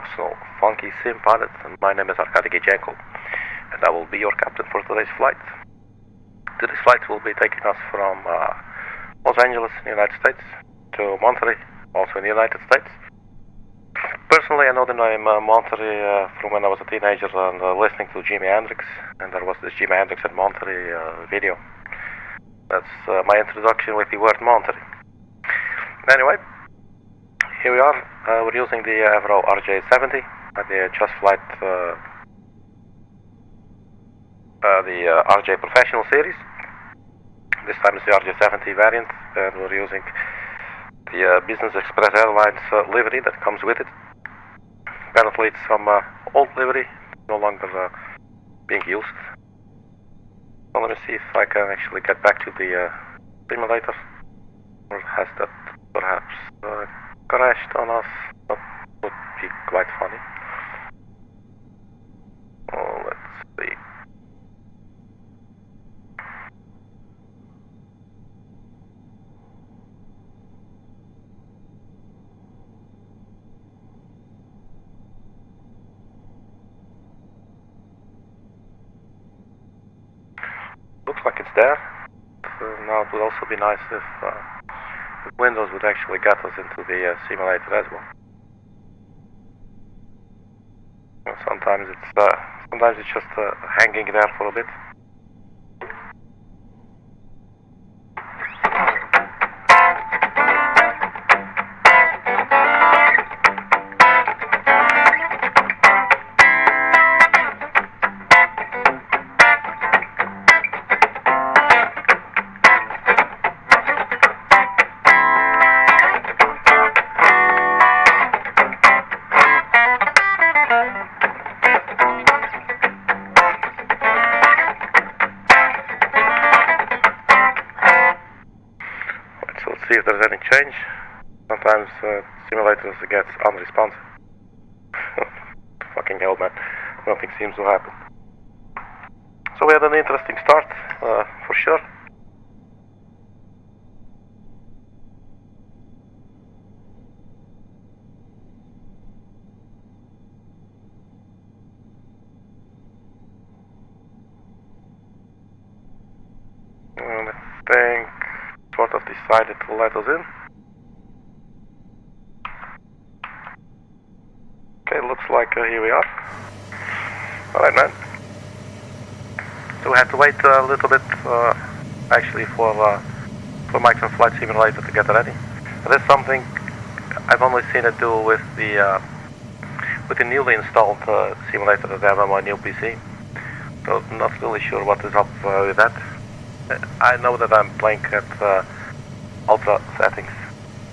professional funky sim pilot, and my name is Arkady Gidzenko, and I will be your captain for today's flight. Today's flight will be taking us from Los Angeles in the United States to Monterey, also in the United States. Personally, I know the name Monterey from when I was a teenager and listening to Jimi Hendrix, and there was this Jimi Hendrix at Monterey video. That's my introduction with the word Monterey. Anyway, here we are. We're using the Avro RJ70, the just flight the RJ Professional series. This time it's the RJ70 variant, and we're using the Business Express Airlines livery that comes with it. Apparently it's some old livery, no longer being used. So let me see if I can actually get back to the simulator. Or has that perhaps crashed on us? That would be quite funny. Oh, let's see. Looks like it's there. Now it would also be nice if Windows would actually get us into the simulator as well. Sometimes it's just hanging there for a bit. See if there's any change. Sometimes simulators gets unresponsive. Fucking hell, man. Nothing seems to happen. So we had an interesting start, for sure. And I think sort of decided to let us in. Okay, looks like here we are. Alright, man. So we had to wait a little bit actually for Mike's and Flight Simulator to get ready. That is something I've only seen it do with the newly installed simulator that I have on my new PC. So I'm not really sure what is up with that. I know that I'm playing at ultra settings.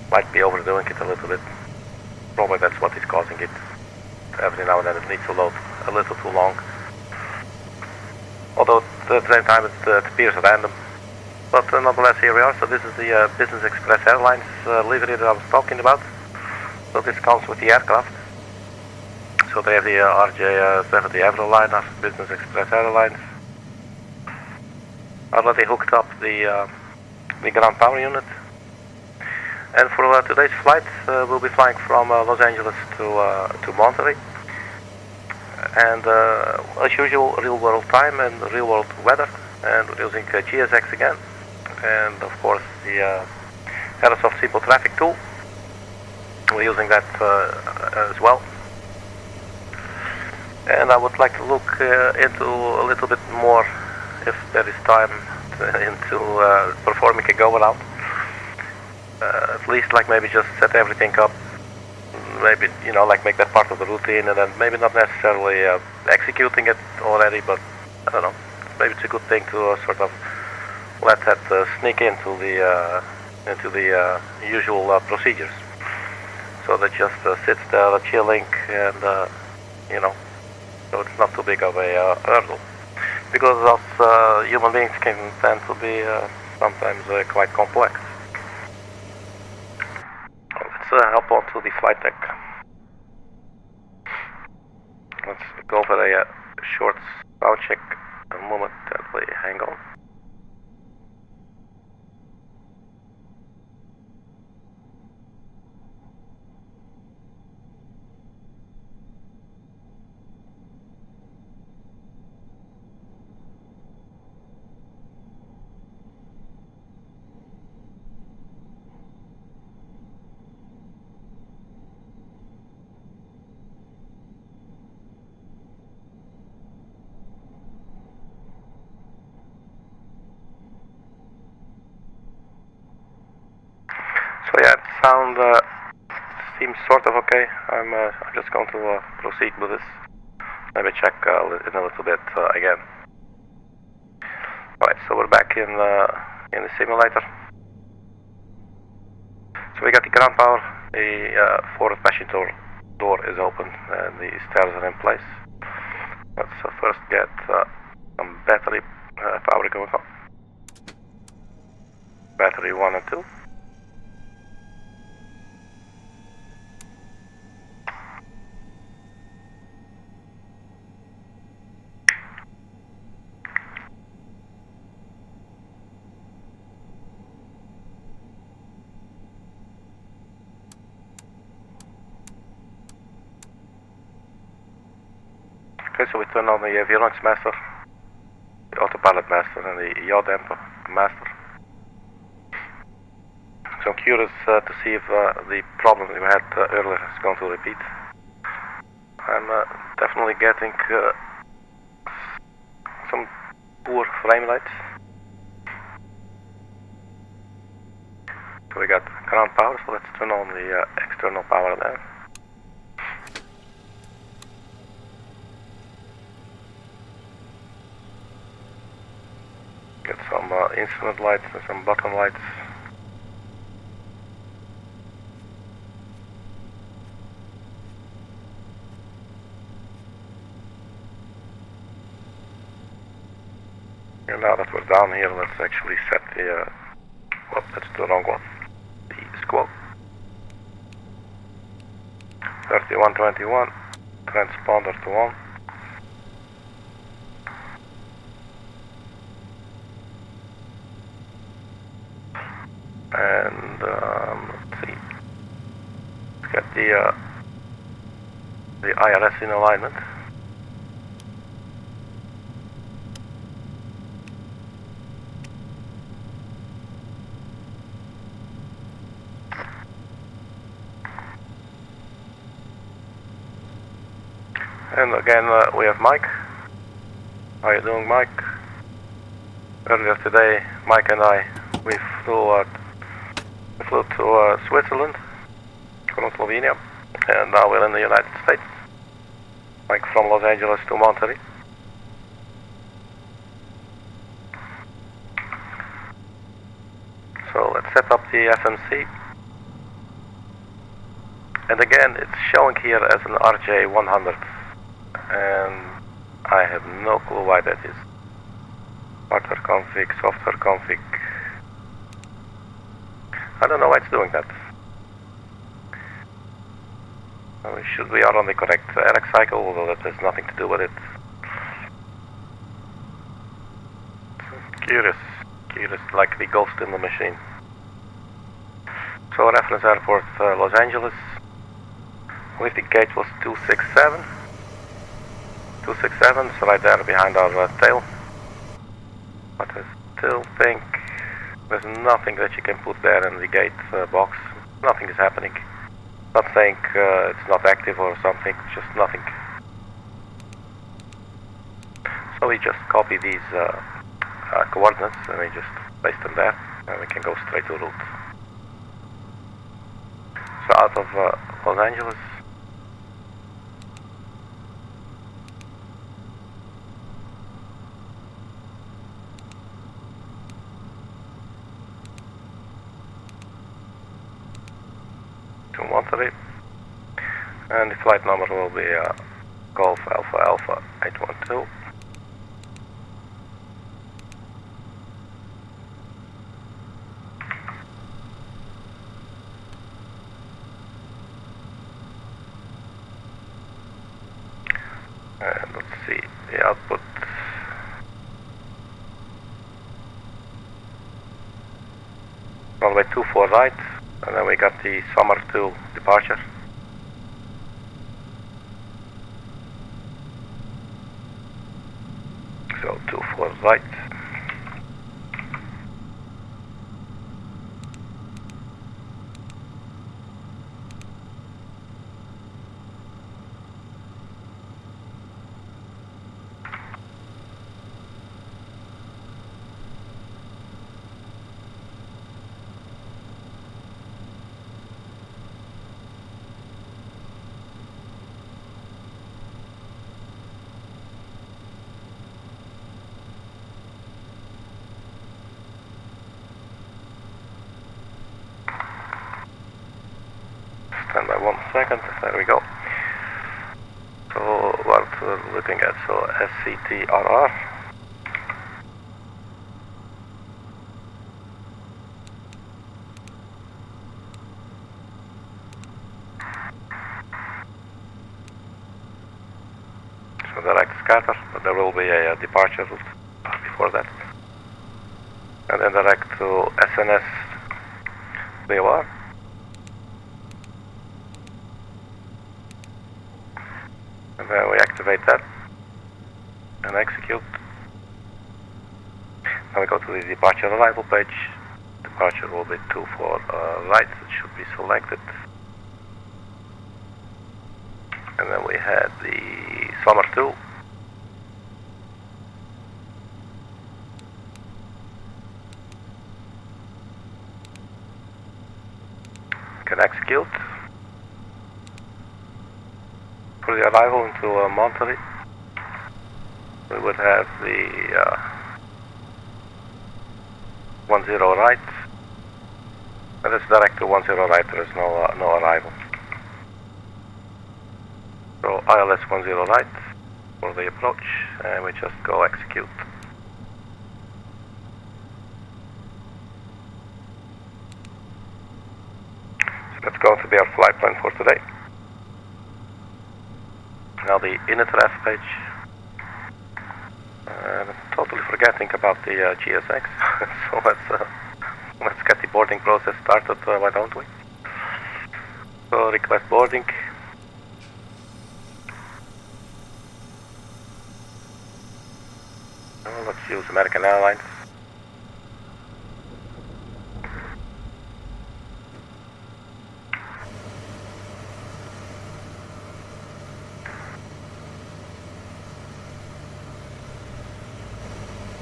Might be overdoing it a little bit. Probably that's what is causing it. Every now and then it needs to load a little too long. Although at the same time it appears random. But nonetheless, here we are. So this is the Business Express Airlines livery that I was talking about. So this comes with the aircraft. So they have the RJ70 Avro liner, Business Express Airlines. Already hooked up the ground power unit. And for today's flight, we'll be flying from Los Angeles to Monterey. And as usual, real world time and real world weather. And we're using GSX again. And of course the Aerosoft Simple Traffic tool. We're using that as well. And I would like to look into a little bit more, if there is time, into performing a go-around. At least like maybe just set everything up, maybe, you know, like make that part of the routine, and then maybe not necessarily executing it already, but I don't know, maybe it's a good thing to sort of let that sneak into the usual procedures. So that just sits there chilling, and you know, so it's not too big of a hurdle. Because us human beings can tend to be sometimes quite complex. Let's hop on to the flight deck. Let's go for a short sound check. A moment, hang on. sound seems sort of okay. I'm just going to proceed with this. Maybe check in a little bit again. Alright, so we're back in the simulator. So we got the ground power, the forward passenger door is open, and the stairs are in place. Let's first get some battery power going on. Battery 1 and 2. Okay, so we turn on the avionics master, the autopilot master, and the yaw damper master. So I'm curious to see if the problem we had earlier is going to repeat. I'm definitely getting some poor frame rates. So we got ground power, so let's turn on the external power there. Get some instrument lights and some button lights. And now that we're down here, let's actually set the, well, that's the wrong one, the squawk. 3121, transponder to on. And let's see, let's get the IRS in alignment. And again, we have Mike. How are you doing, Mike? Earlier today, Mike and I, we flew to Switzerland, from Slovenia, and now we're in the United States. Like from Los Angeles to Monterey. So let's set up the FMC. And again, it's showing here as an RJ100, and I have no clue why that is. Hardware config, software config. I don't know why it's doing that. We are on the correct RX cycle, although that has nothing to do with it. Curious, like the ghost in the machine. So reference airport Los Angeles. I believe the gate was 267. 267, so right there behind our tail. But I still think there's nothing that you can put there in the gate box. Nothing is happening. Not saying it's not active or something, just nothing. So we just copy these coordinates and we just paste them there, and we can go straight to route. So out of Los Angeles. To Monterey, and the flight number will be Golf Alpha Alpha 812. And let's see the output. Runway 24 right. And then we got the summer 2 departure. So 24 right. 1 second. There we go. So what we're looking at, so SCTRR. So direct scatter, but there will be a departure route before that. And then direct to SNS BOR. And then we activate that and execute. Now we go to the departure arrival page. Departure will be 24 right, it should be selected. And then we had the Summer 2. Can execute. For the arrival into Monterey, we would have the 10 right, and it's direct to 10 right, there is no arrival. So ILS 10 right for the approach, and we just go execute. So that's going to be our flight plan for today. Now the Itinerary page. I'm totally forgetting about the GSX. So let's get the boarding process started. Why don't we? So request boarding. Let's use American Airlines.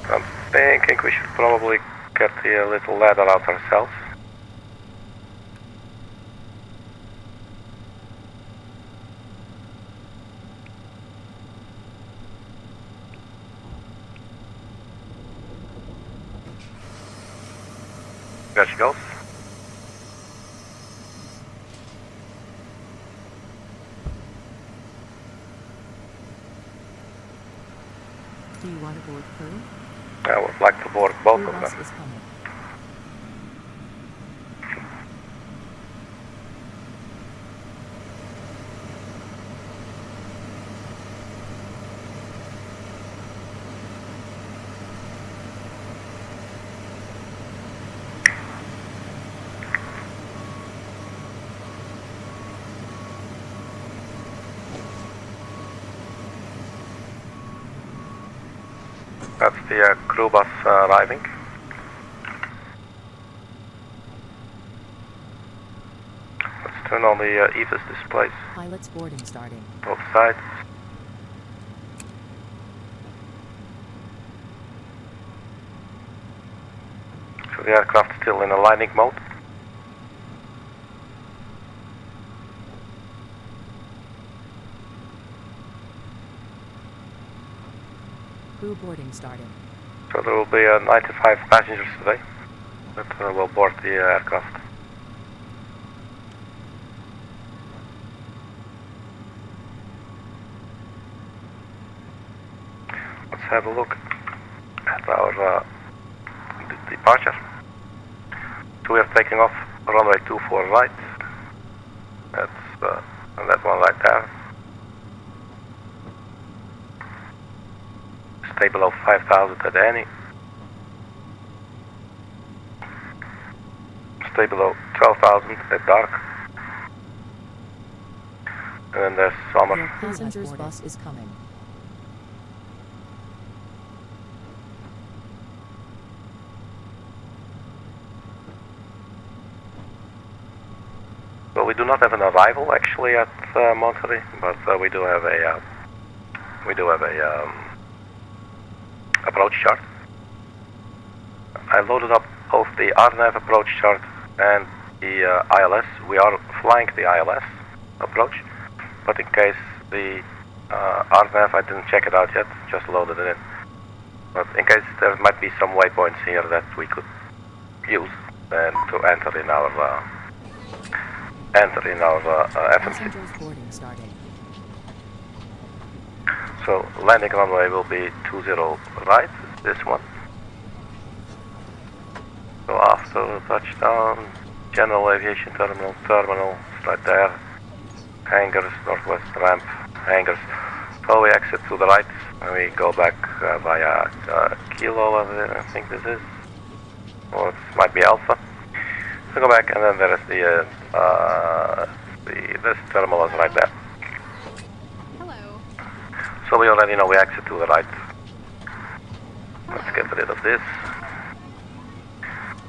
I'm thinking we should probably get the little ladder out ourselves. There she goes. Do you want to board crew? I would like to board both of them. Is coming. That's the crew bus arriving. Let's turn on the EVIS displays. Pilot's boarding starting. Both sides. So the aircraft is still in aligning mode. Crew boarding starting. So there will be 95 passengers today that will board the aircraft. Let's have a look at our departure. So we are taking off runway 24 right. That's and that one right there. Stay below 5,000 at any. Stay below 12,000 at dark. And then there's summer. Your passenger's bus is coming. Well, we do not have an arrival actually at Monterey, but we do have a approach chart. I loaded up both the RNAV approach chart and the ILS. We are flying the ILS approach, but in case the RNAV, I didn't check it out yet, just loaded it in. But in case there might be some waypoints here that we could use and to enter in our enter in our FMC. Passengers boarding starting. So landing runway will be 20 right, this one. So after touchdown, general aviation terminal, it's right there. Hangars, northwest ramp, hangars. So we exit to the right and we go back via Kilo, I think this is. Or it might be Alpha. So go back and then there is this terminal is right there. Hello. So we already know we exit to the right. Let's get rid of this.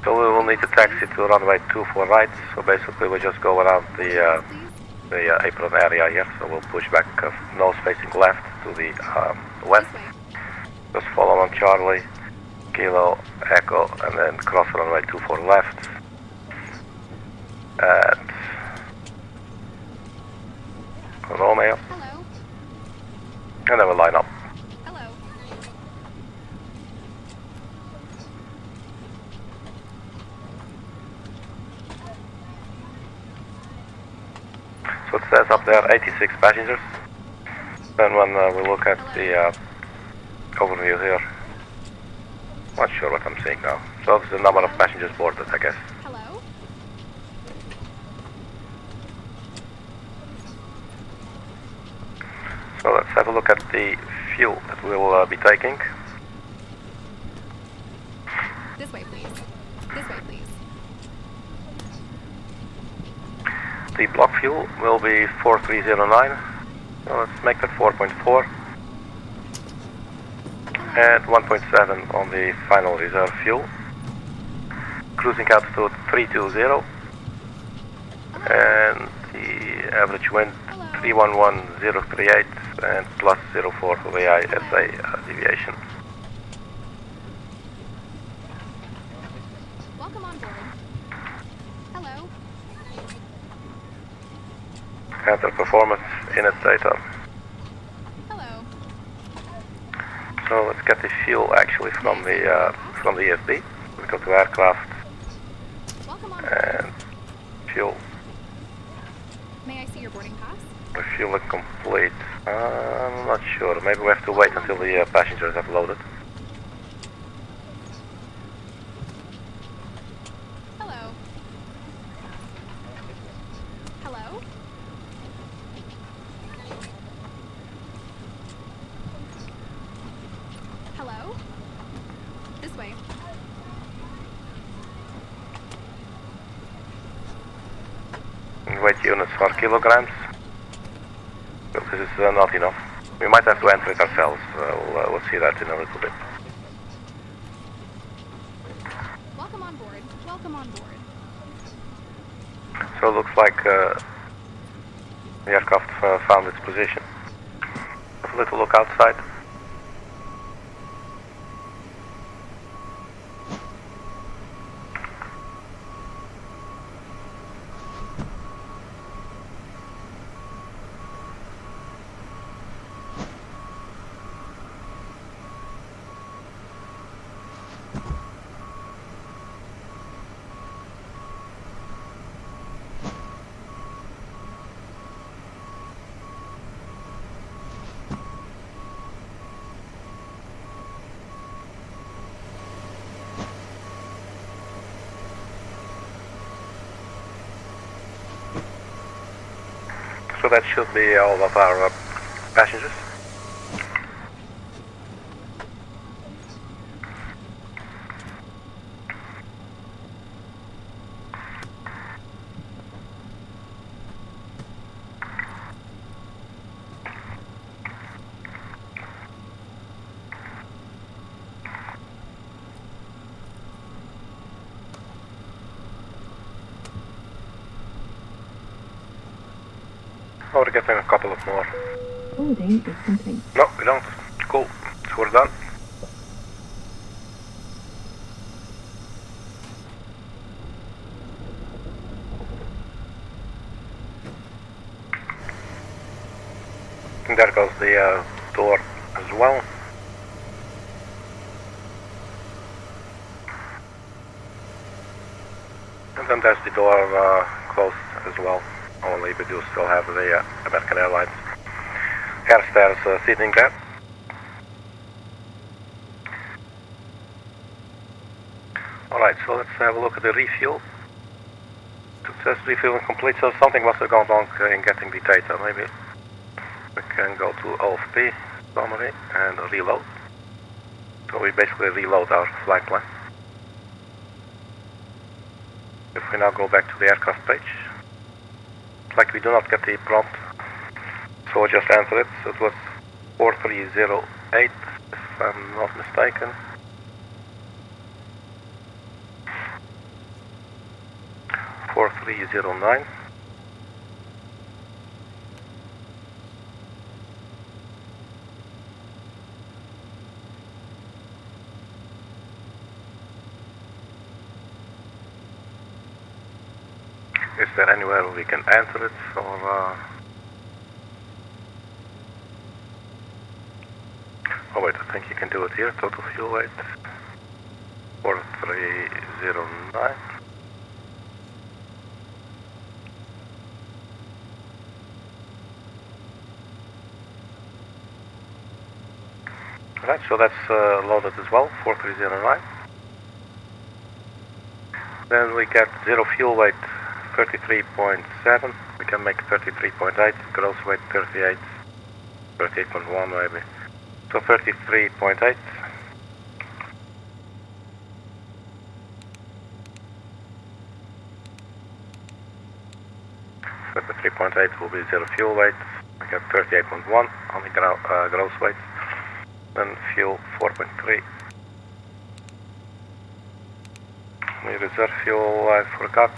So we will need to taxi to runway 24 right. So basically we just go around the apron area here. So we'll push back nose facing left to the west. Just follow on Charlie, Kilo, Echo, and then cross runway 24 left. And Romeo. Hello. And then we'll line up. Hello. So it says up there 86 passengers. And when we look at the overview here, not sure what I'm seeing now. So this is the number of passengers boarded, I guess. Hello. So let's have a look at the fuel that we will be taking. This way, please. This way, please. The block fuel will be 4309. So let's make that 4.4. And 1.7 on the final reserve fuel. Cruising altitude 320. And the average wind 311038 and plus 04 VISA deviation. Welcome on board. Hello. Enter performance in its data. Hello. So let's get the fuel actually from the ESB. We go to aircraft Welcome on board. and fuel. May I see your boarding pass? Refueling complete. I'm not sure. Maybe we have to wait until the passengers have loaded. Hello. Hello. Hello. This way. Weight units for kilograms. Well, this is not enough. We might have to enter it ourselves. We'll see that in a little bit. Welcome on board. Welcome on board. So it looks like the aircraft found its position. Have a little look outside. So that should be all of our passengers. Oh, we're getting a couple of more. Boarding is complete. No, we don't. Cool. So we're done. And there goes the door as well. And then there's the door closed as well. only we do still have the American Airlines air stairs sitting there. Alright, so let's have a look at the refuel. It says refueling complete, so something must have gone wrong in getting the data. Maybe we can go to OFP summary and reload. So we basically reload our flight plan. If we now go back to the aircraft page, it's like we do not get the prompt, so we'll just enter it. So it was 4308, if I'm not mistaken. (4309). Is there anywhere we can enter it, or oh wait, I think you can do it here. Total fuel weight 4309. Alright, so that's loaded as well, 4309. Then we get zero fuel weight 33.7. We can make 33.8. Gross weight 38. 38.1 maybe. So 33.8. 33.8 will be zero fuel weight. We get 38.1 on the gross weight. Then fuel 4.3. The reserve fuel I forgot.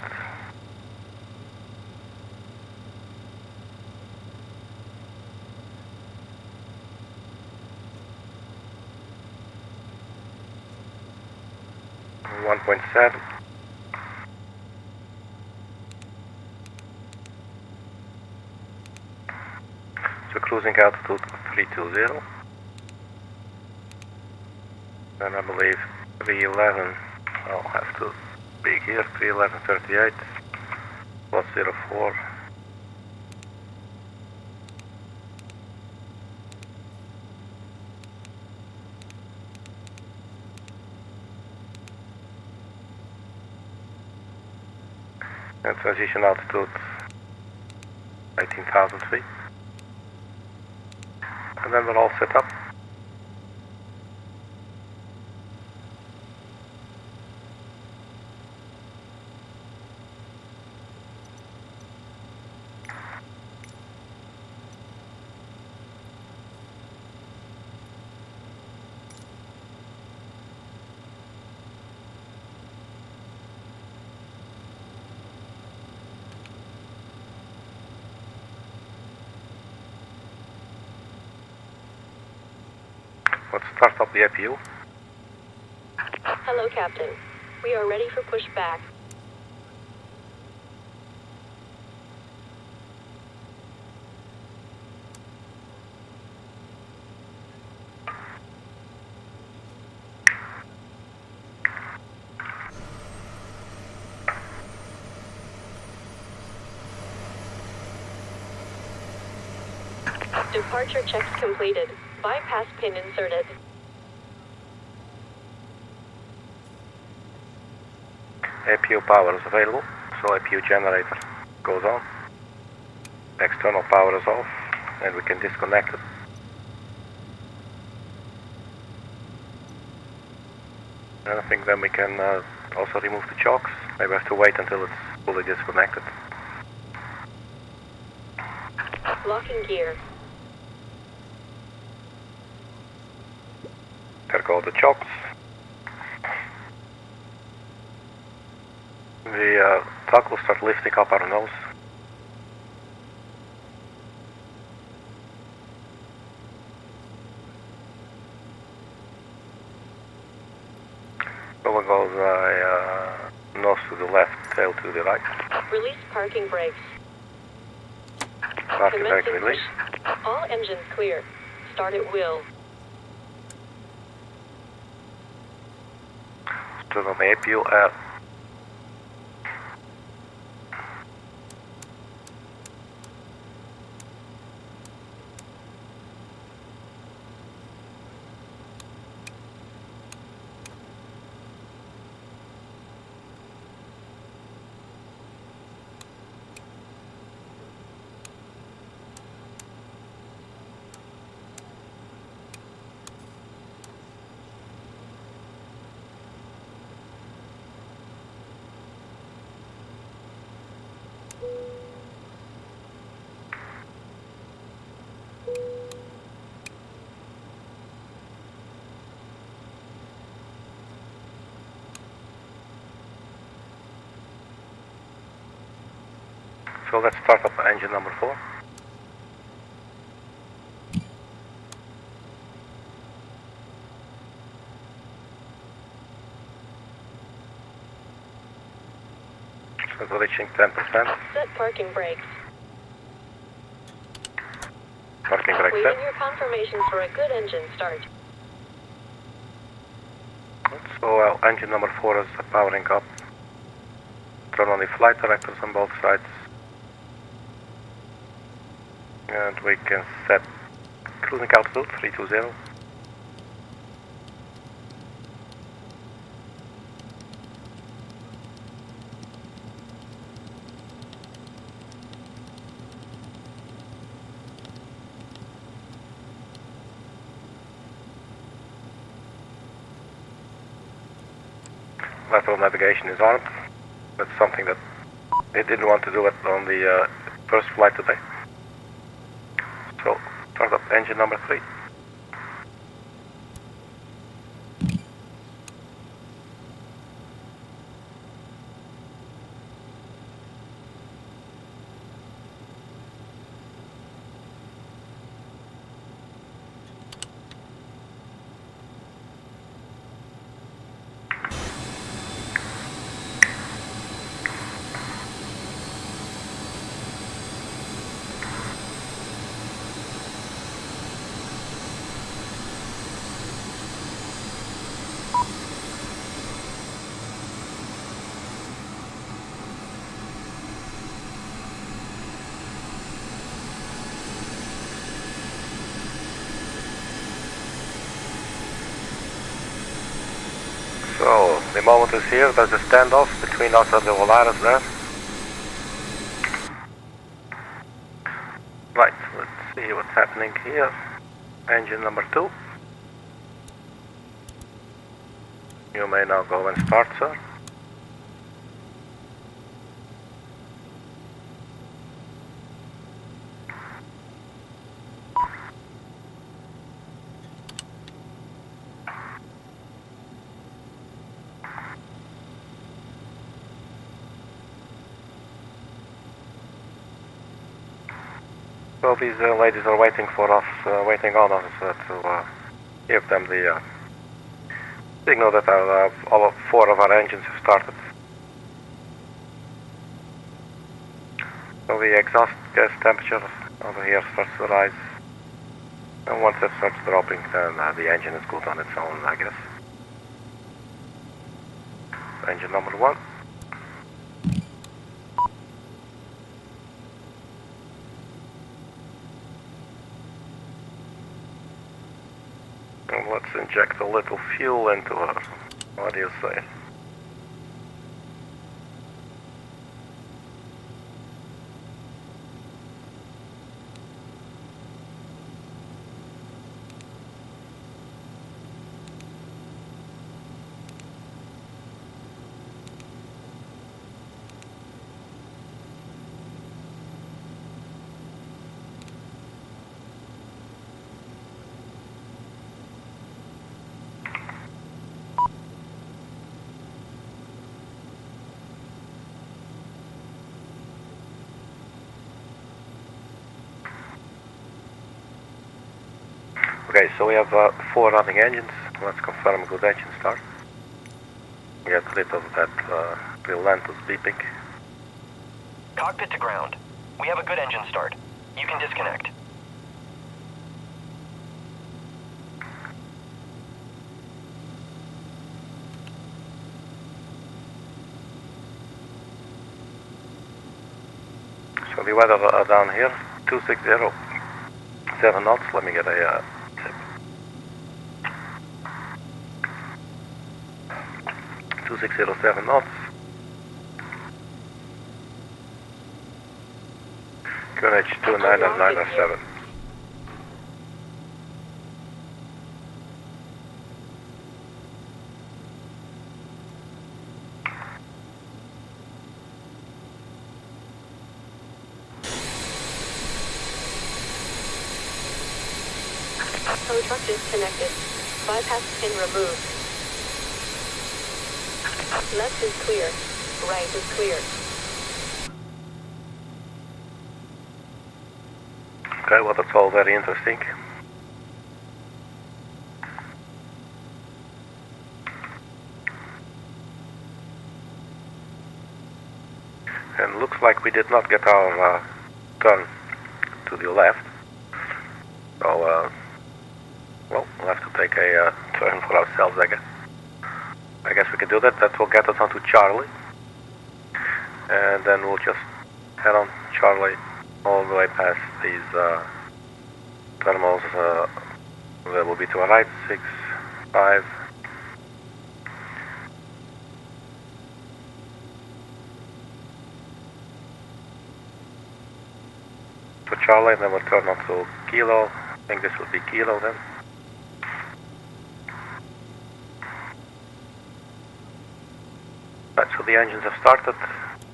$1.7. So cruising altitude 320. Then I believe 311. I'll have to be here. 311.38 plus 04. And transition altitude 18,000 feet. And then we're all set up. Let's start up the APU. Hello, Captain. We are ready for pushback. Departure checks completed. Bypass pin inserted. APU power is available, so APU generator goes on. External power is off, and we can disconnect it. And I think then we can also remove the chocks. Maybe we have to wait until it's fully disconnected. Locking gear. There go the chocks. The tug will start lifting up our nose. So we'll go nose to the left, tail to the right. Release parking brakes. Parking brake release. All engines clear. Start at will. Turn on the APU air. So let's start up engine number 4. So reaching 10%. Set parking brakes. Parking brake set. Waiting your confirmation for a good engine start. So engine number 4 is powering up. Turn on the flight directors on both sides. And we can set cruising altitude 320. Lateral navigation is armed. That's something that they didn't want to do it on the first flight today. So, start up engine number 3. So, the moment is here. There's a standoff between us and the Volaris there. Right, let's see what's happening here. Engine number 2. You may now go and start, sir. So these ladies are waiting for us, waiting on us to give them the signal that all 4 of our engines have started. So the exhaust gas temperature over here starts to rise. And once it starts dropping, then the engine is good on its own, I guess. Engine number 1. And let's inject a little fuel into her. What do you say? Okay, so we have 4 running engines. Let's confirm a good engine start. Get rid of that relentless beeping. Cockpit to ground. We have a good engine start. You can disconnect. So the weather down here, 260, 7 knots. Let me get a tip. 2607 knots. QNH 29997. Tow truck disconnected. Bypass pin removed. Left is clear. Right is clear. Okay, well that's all very interesting. And looks like we did not get our turn to the left. So, well, we'll have to take a turn for ourselves, I guess. I guess we can do that. That will get us onto Charlie. And then we'll just head on Charlie all the way past these terminals. There will be to our right, 6, 5. To Charlie, and then we'll turn on to Kilo. I think this would be Kilo then. Right, so the engines have started.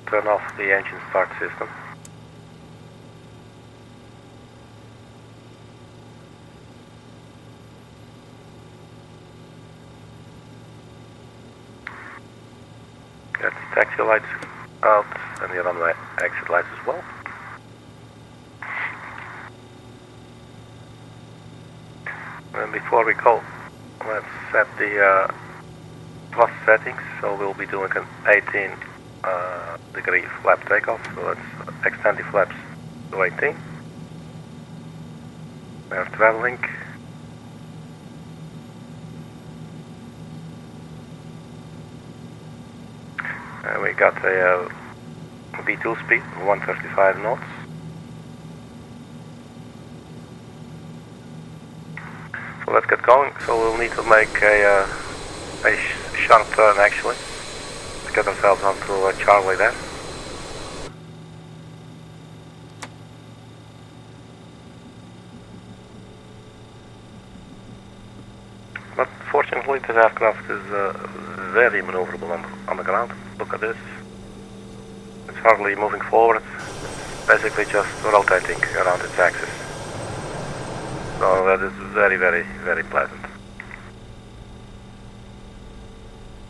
Turn off the engine start system. Get the taxi lights out and the runway exit lights as well. And before we go, let's set the plus settings. So we'll be doing an 18 degree flap takeoff. So let's extend the flaps to 18. We are traveling. And we got a V2 speed, 135 knots. So let's get going. So we'll need to make a sharp turn actually to get ourselves onto Charlie there. But fortunately this aircraft is very maneuverable on the ground. Look at this. It's hardly moving forward. It's basically just rotating around its axis. So that is very, very, very pleasant.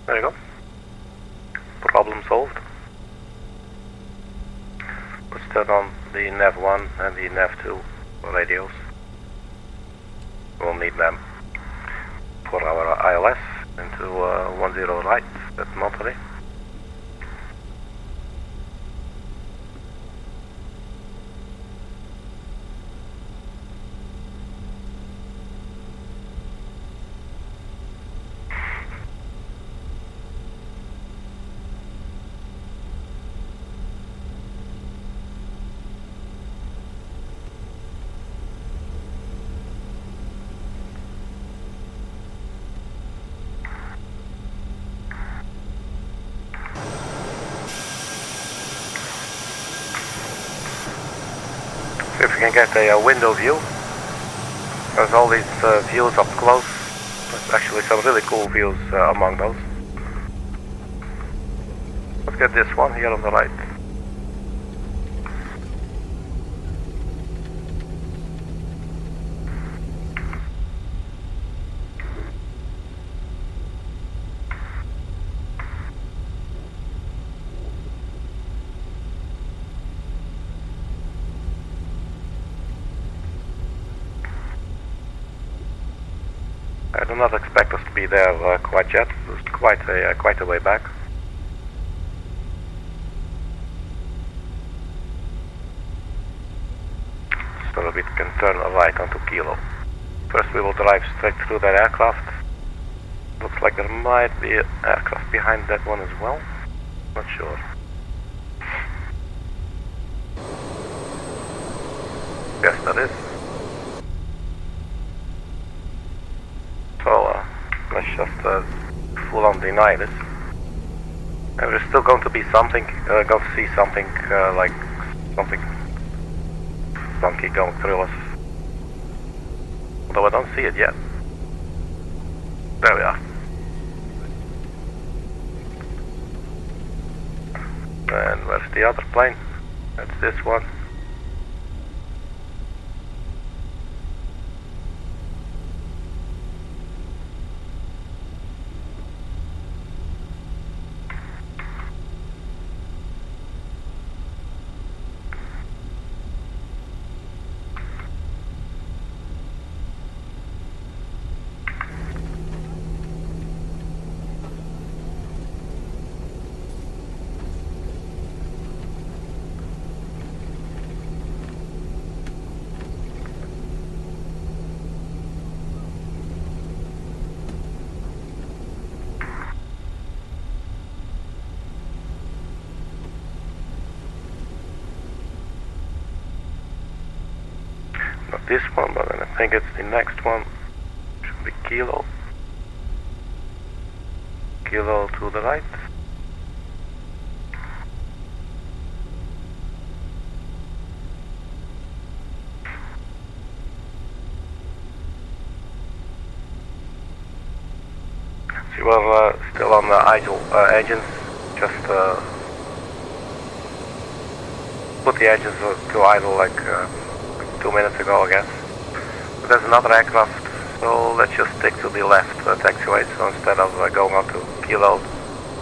There you go. Problem solved. Let's turn on the NAV1 and the NAV2 radios. We'll need them for our ILS into 10 right at Monterey. If we can get a window view, there's all these views up close. There's actually some really cool views among those. Let's get this one here on the right. I do not expect us to be there quite yet. It's quite a way back. So we can turn right onto Kilo. First we will drive straight through that aircraft. Looks like there might be an aircraft behind that one as well. Not sure. Yes, that is. So let's just full on deny this. And we're still going to be something, going to see something like something funky going through us. Although I don't see it yet. There we are. And where's the other plane? That's this one. this one, but then I think it's the next one. Should be Kilo. Kilo to the right. So we're still on the idle engines. Just put the engines to idle like 2 minutes ago, I guess. But there's another aircraft, so let's just stick to the left taxiway. So instead of going on to Kilo,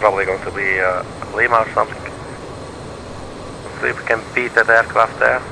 probably going to be Lima or something. Let's see if we can beat that aircraft there.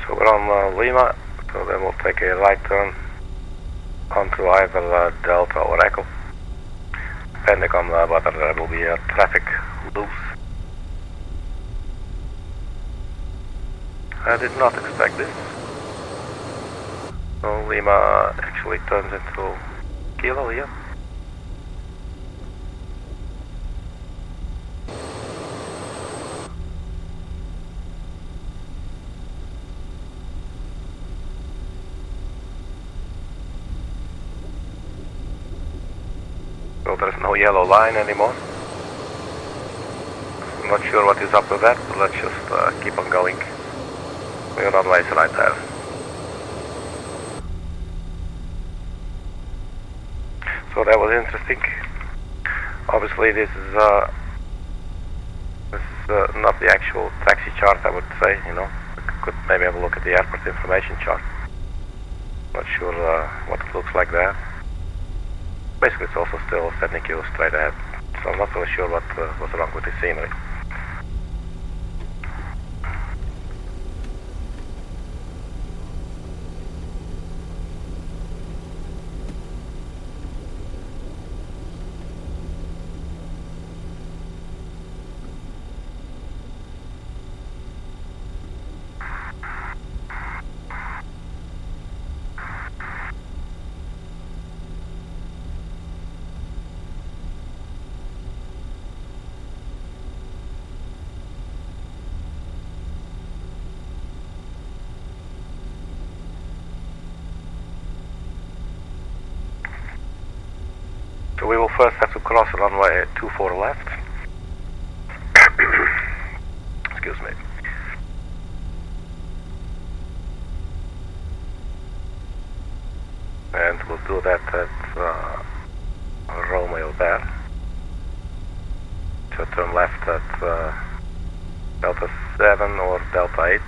So we're on Lima, so then we'll take a right turn onto either Delta or Echo, depending on whether there will be traffic loose. I did not expect this. So Lima actually turns into Kilo here. So there's no yellow line anymore. I'm not sure what is up with that, but let's just keep on going. We're on ways right there. So that was interesting. Obviously this is not the actual taxi chart, I would say, you know. I could maybe have a look at the airport information chart. Not sure what it looks like there. Basically it's also still sending you straight ahead, so I'm not really sure what's wrong with the scenery. So we will first have to cross runway 24 left. Excuse me. And we'll do that at Romeo there. So turn left at Delta 7 or Delta 8.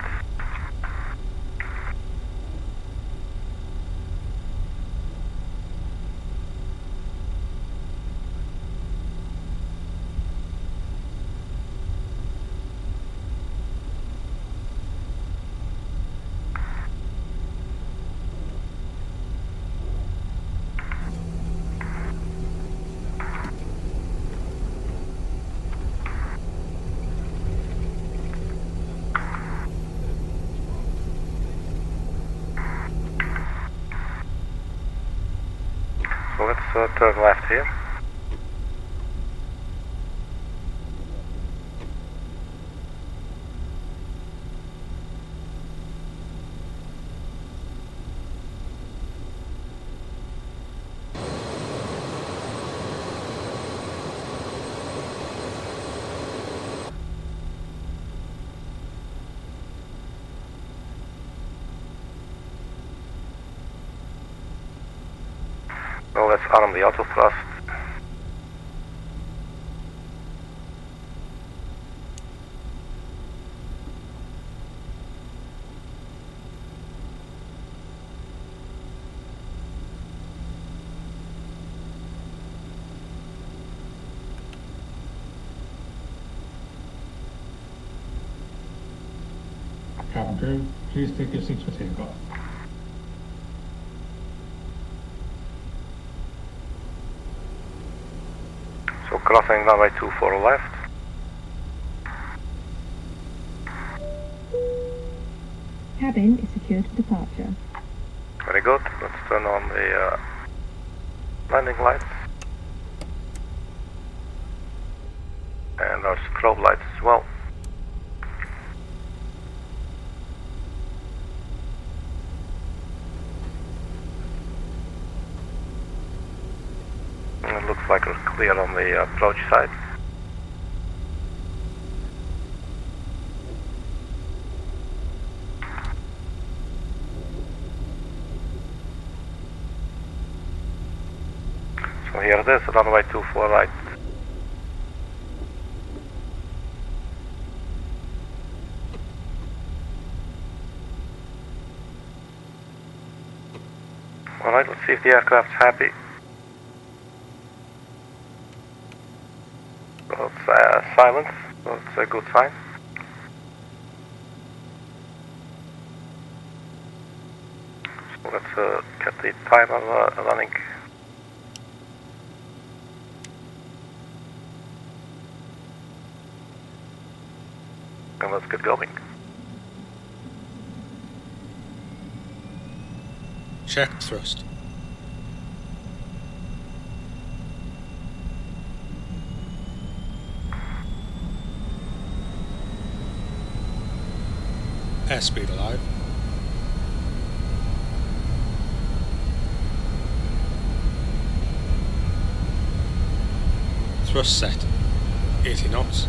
So let's turn left here. Well, let's arm the auto thrust. Go. Please take your seats for takeoff. So crossing runway 24 left. Cabin is secured for departure. Very good. Let's turn on the landing lights. And our strobe lights as well. And it looks like we're clear on the approach side. So here it is, runway 24 right. Alright, let's see if the aircraft's happy. So it's silent, so it's a good sign. So let's get the timer running. And let's get going. Check thrust. Airspeed alive. Thrust set. 80 knots.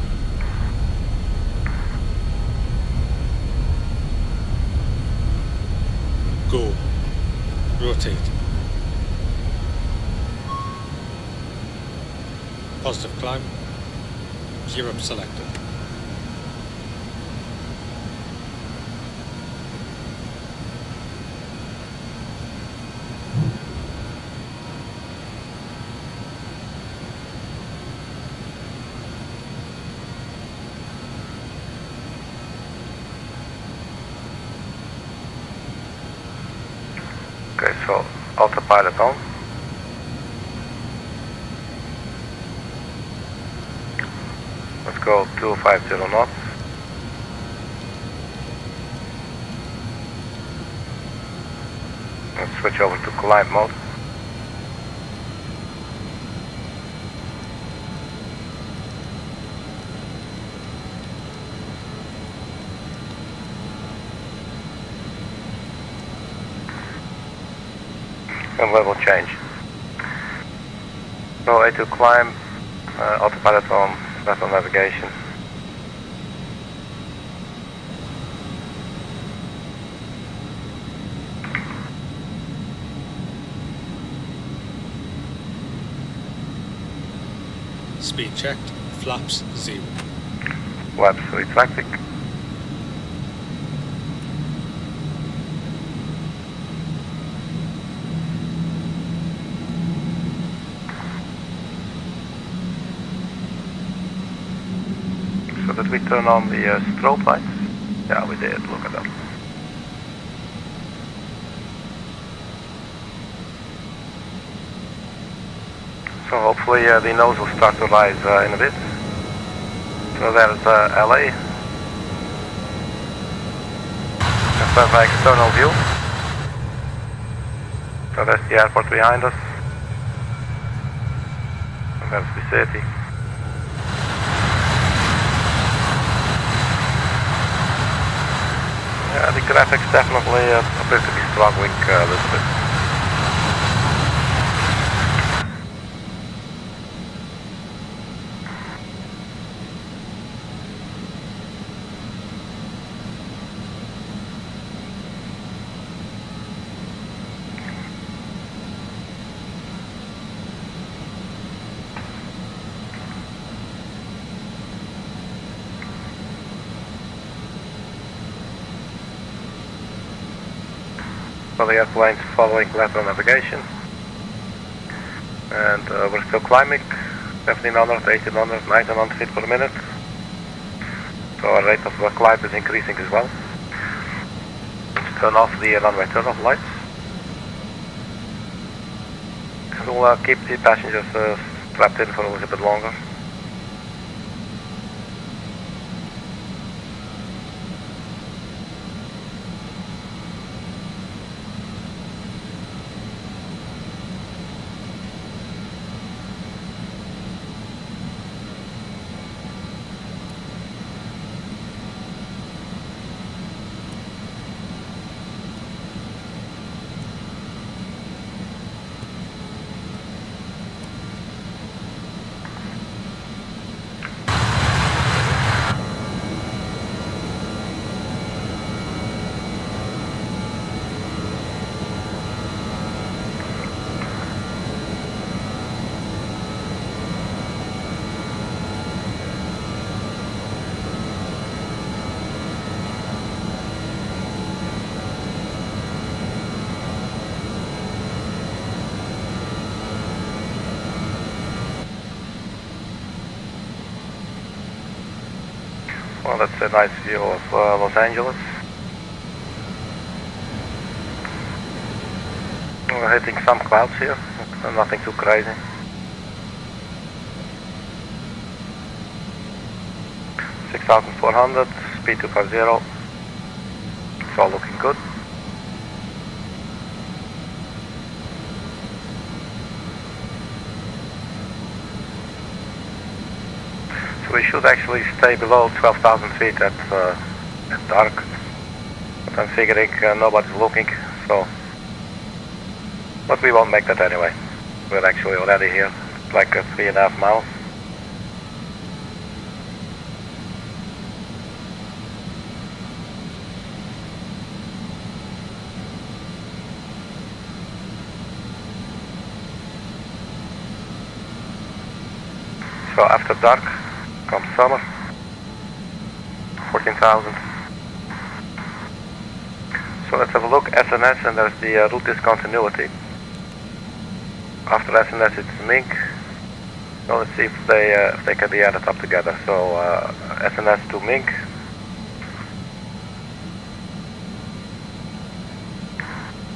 Go. Rotate. Positive climb. Gear up selected. Okay, so autopilot on. Let's go 250 knots. Let's switch over to climb mode. And level change. So A2 climb, autopilot on, left on navigation. Speed checked. Flaps 0. Flaps retracting. So did we turn on the strobe lights? Yeah, we did. Look at that. So hopefully the nose will start to rise in a bit. So there's LA. That's my external view. So that's the airport behind us. And there's the city. Yeah, the graphics definitely appear to be struggling a little bit. So the airplane's following lateral navigation, and we're still climbing 1700, 1800, 1900 feet per minute. So our rate of climb is increasing as well. turn off the runway turn-off lights. We'll keep the passengers strapped in for a little bit longer. Well, that's a nice view of Los Angeles. We're hitting some clouds here, nothing too crazy. (6,400), speed 250. It's all looking good. We should actually stay below 12,000 feet at dark. But I'm figuring nobody's looking, so. But we won't make that anyway. We're actually already here, it's like 3.5 miles. So after dark comes summer, 14,000. So let's have a look, SNS, and there's the route discontinuity. After SNS it's Mink. So let's see if they can be added up together. So SNS to Mink.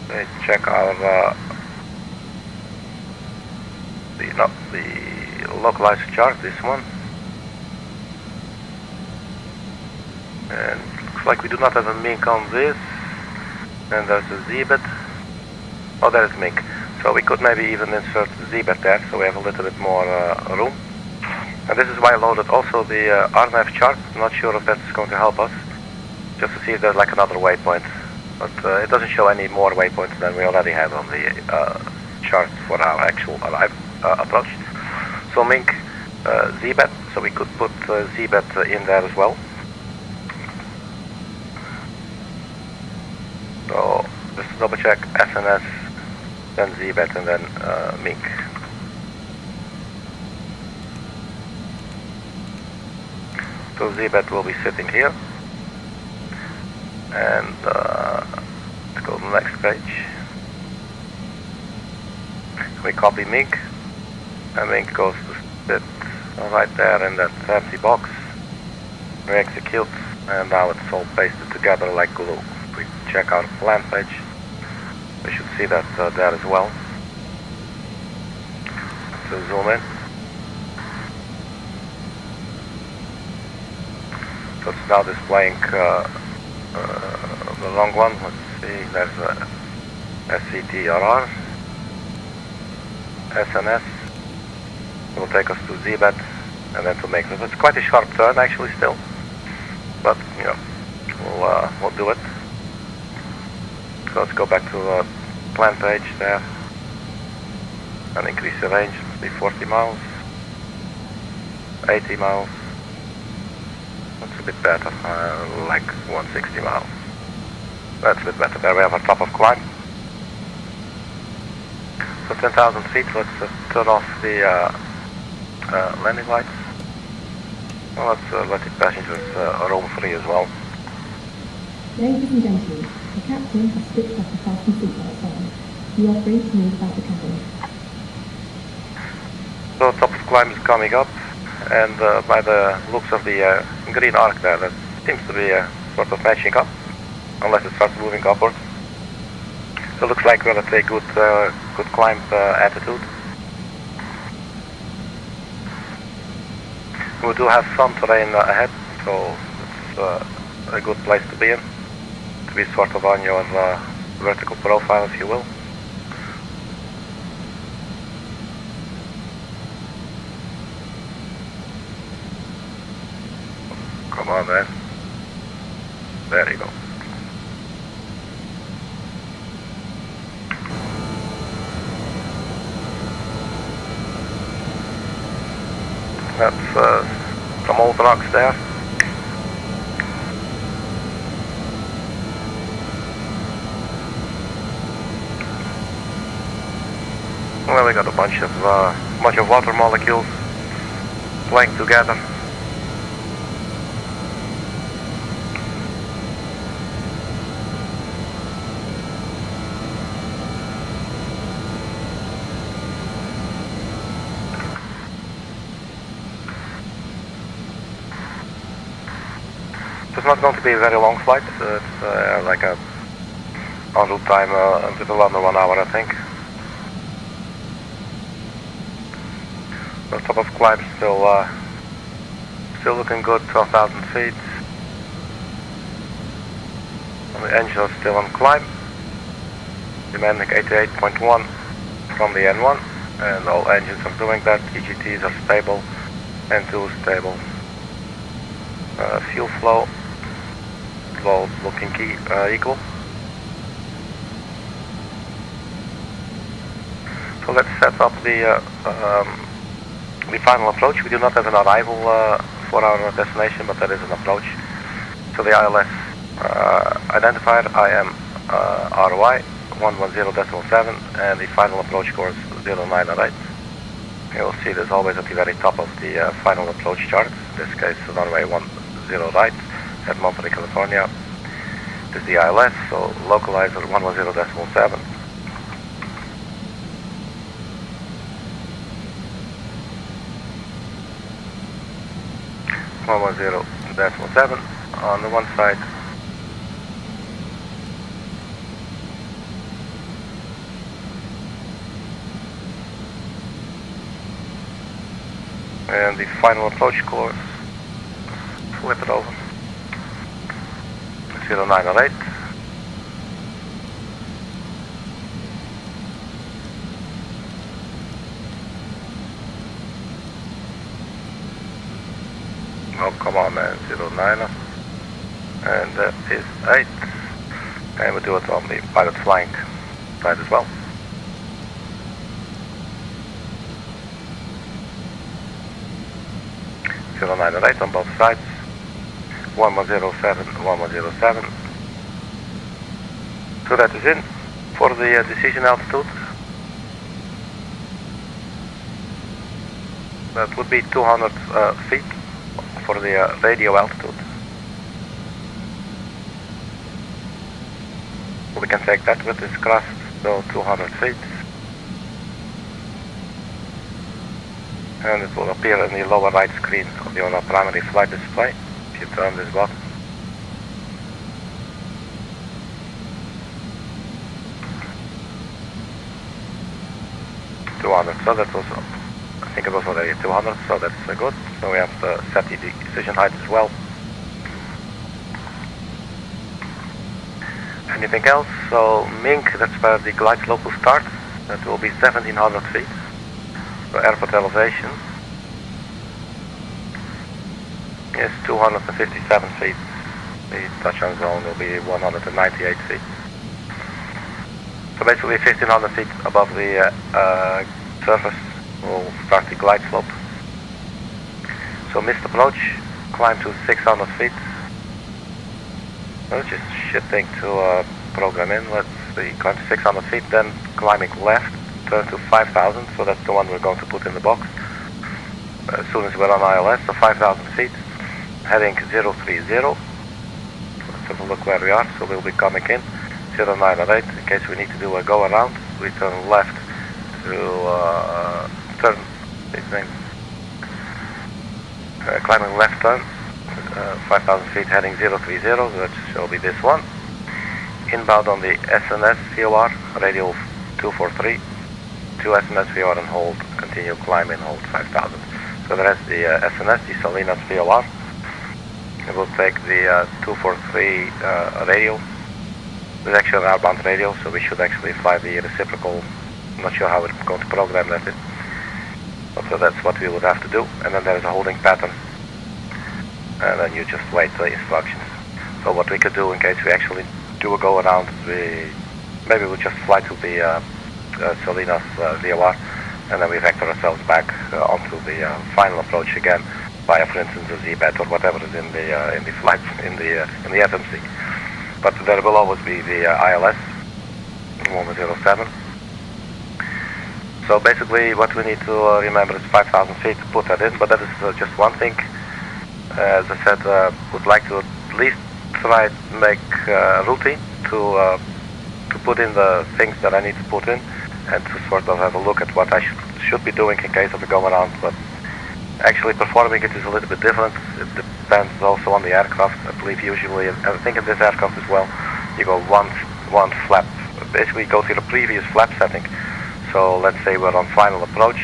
Let's check our the localized chart, this one. And looks like we do not have a Mink on this. And there's a Z-bit. Oh, there's Mink. So we could maybe even insert Z-bit there, so we have a little bit more room. And this is why I loaded also the RNAV chart. I'm not sure if that's going to help us. Just to see if there's like another waypoint. But it doesn't show any more waypoints than we already have on the chart for our actual approach. So Mink, Z-bit, so we could put Z-bit in there as well. So just to double check, SNS, then Z-bit, and then Mink. So Z-bit will be sitting here. And let's go to the next page. We copy Mink, and Mink goes to sit right there in that empty box. We execute, and now it's all pasted together like glue. We check our plan page. We should see that there as well. So zoom in. So it's now displaying the long one. Let's see, there's a SCTRR, SNS. It will take us to Z-bit and then to make this. It's quite a sharp turn actually still, but you know, we'll do it. So let's go back to the plan page there and increase the range. Let's be 40 miles, 80 miles. That's a bit better, like 160 miles. That's a bit better. There we have our top of climb. So 10,000 feet, let's turn off the landing lights. Well, let's let the passengers roam free as well. Ladies and gentlemen, the captain has switched off the fasten seatbelt sign. You are free to move about the cabin. So top of climb is coming up, and by the looks of the green arc there, that seems to be sort of matching up. unless it starts moving upward. So it looks like we're at a good climb attitude. We do have some terrain ahead, so it's a good place to be in, to be sort of on your vertical profile, if you will. Come on, man. There you go. That's some old rocks there. Well, we got a bunch of water molecules playing together. It's not going to be a very long flight. It's like a en route time a little under 1 hour, I think. The top of climb still looking good, 12,000 feet. And the engine is still on climb, demanding 88.1 from the N1, and all engines are doing that. EGTs are stable, N2 is stable. Fuel flow, all looking equal. So let's set up the final approach. We do not have an arrival for our destination, but there is an approach. So the ILS identifier IMRY 110.7 and the final approach course 098. You will see this always at the very top of the final approach chart. In this case, runway 10 right at Monterey, California. This is the ILS, so localizer 110.7. On the one side. And the final approach course. Flip it over. 0908. Oh, come on, man. 09. And that is 8. And we do it on the pilot flank side as well. Zero 9 and 8 on both sides. 1107, 1107. So that is in for the decision altitude. That would be 200 feet for the radio altitude. We can take that with this crest, so 200 feet. And it will appear in the lower right screen of your primary flight display if you turn this button. So that was, I think it was already 200, so that's good. So we have set the decision height as well. Anything else? So Mink, that's where the glide slope will start. That will be 1700 feet. So airport elevation is 257 feet. The touchdown zone will be 198 feet. So basically 1500 feet above the surface will start the glide slope. So missed approach, climb to 600 feet. Which is shit thing to program in. Let's see, climb to 600 feet, then climbing left, turn to 5000, so that's the one we're going to put in the box. As soon as we're on ILS, so 5000 feet, heading 030. Let's have a look where we are, so we'll be coming in, 0908, in case we need to do a go around. We turn left to turn, climbing left turn, 5000 feet heading 030, so that shall be this one. inbound on the SNS VOR, radio 243, 2 SNS VOR and hold, continue climbing, hold 5000. So that's the SNS, the Salinas VOR. It will take the 243 radio. It's actually an outbound radio, so we should actually fly the reciprocal. I'm not sure how we're going to program that, but so that's what we would have to do. And then there's a holding pattern, and then you just wait the instructions. So what we could do in case we actually do a go around, maybe we'll just fly to the Salinas VOR, and then we vector ourselves back onto the final approach again via, for instance, a Z-bed or whatever is in the flight in the FMC. But there will always be the ILS 107. So basically, what we need to remember is 5,000 feet to put that in. But that is just one thing. As I said, would like to at least try to make a routine to put in the things that I need to put in, and to sort of have a look at what I should be doing in case of a go around. But actually performing it is a little bit different. It depends also on the aircraft. I believe usually, and I think in this aircraft as well, you go one flap. Basically go to the previous flap setting. So let's say we're on final approach,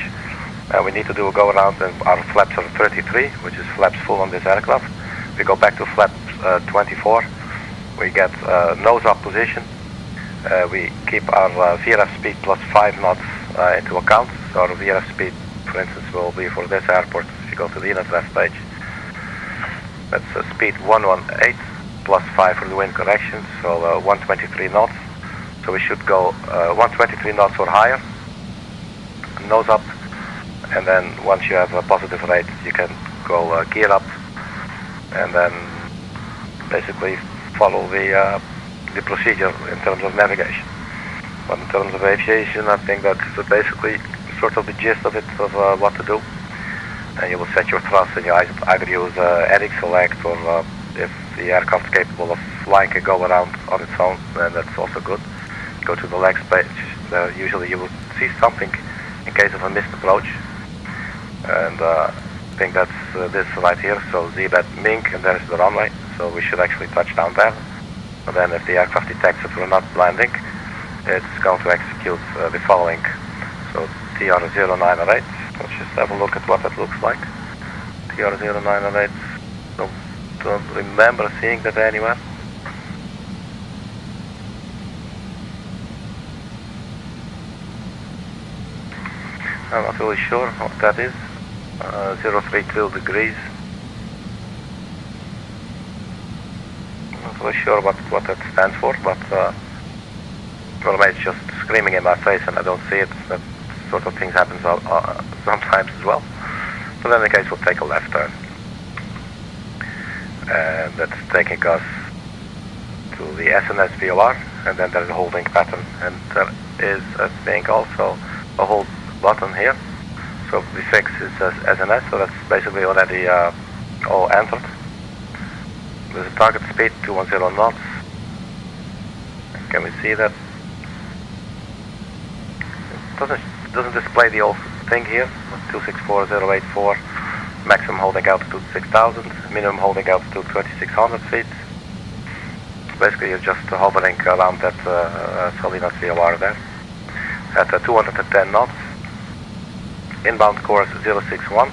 we need to do a go around, and our flaps are 33, which is flaps full on this aircraft. We go back to flap 24. We get nose up position. We keep our VRF speed plus 5 knots into account. So our VRF speed, for instance, will be for this airport, if you go to the inner draft page, that's speed 118 plus 5 for the wind correction, so 123 knots. So we should go 123 knots or higher, nose up, and then once you have a positive rate, you can go gear up, and then basically follow the procedure in terms of navigation. But in terms of aviation, I think that's basically sort of the gist of it, of what to do. And you will set your thrust, and you either use ERIC select, or if the aircraft is capable of flying a go around on its own, then that's also good. Go to the KLAX page. Usually you will see something in case of a missed approach, and I think that's this right here. So Z-bed Mink, and there's the runway. So we should actually touch down there. And then if the aircraft detects that we're not landing, it's going to execute the following. So TR0908. Let's just have a look at what that looks like. TR0908. Don't remember seeing that anywhere. I'm not really sure what that is. 032 degrees. Not really sure what that stands for, but well, maybe it's just screaming in my face and I don't see it. That sort of things happen sometimes as well. But in any case, we'll take a left turn. And that's taking us to the SNS VOR, and then there's a holding pattern, and there is, I think, also a hold button here. So the fix is SNS, so that's basically already all entered. There's a target speed 210 knots. Can we see that? It doesn't display the old thing here. 264084. Maximum holding altitude 6,000. Minimum holding altitude 2,600 feet. Basically, you're just hovering around that Salinas VOR there at 210 knots. Inbound course 061.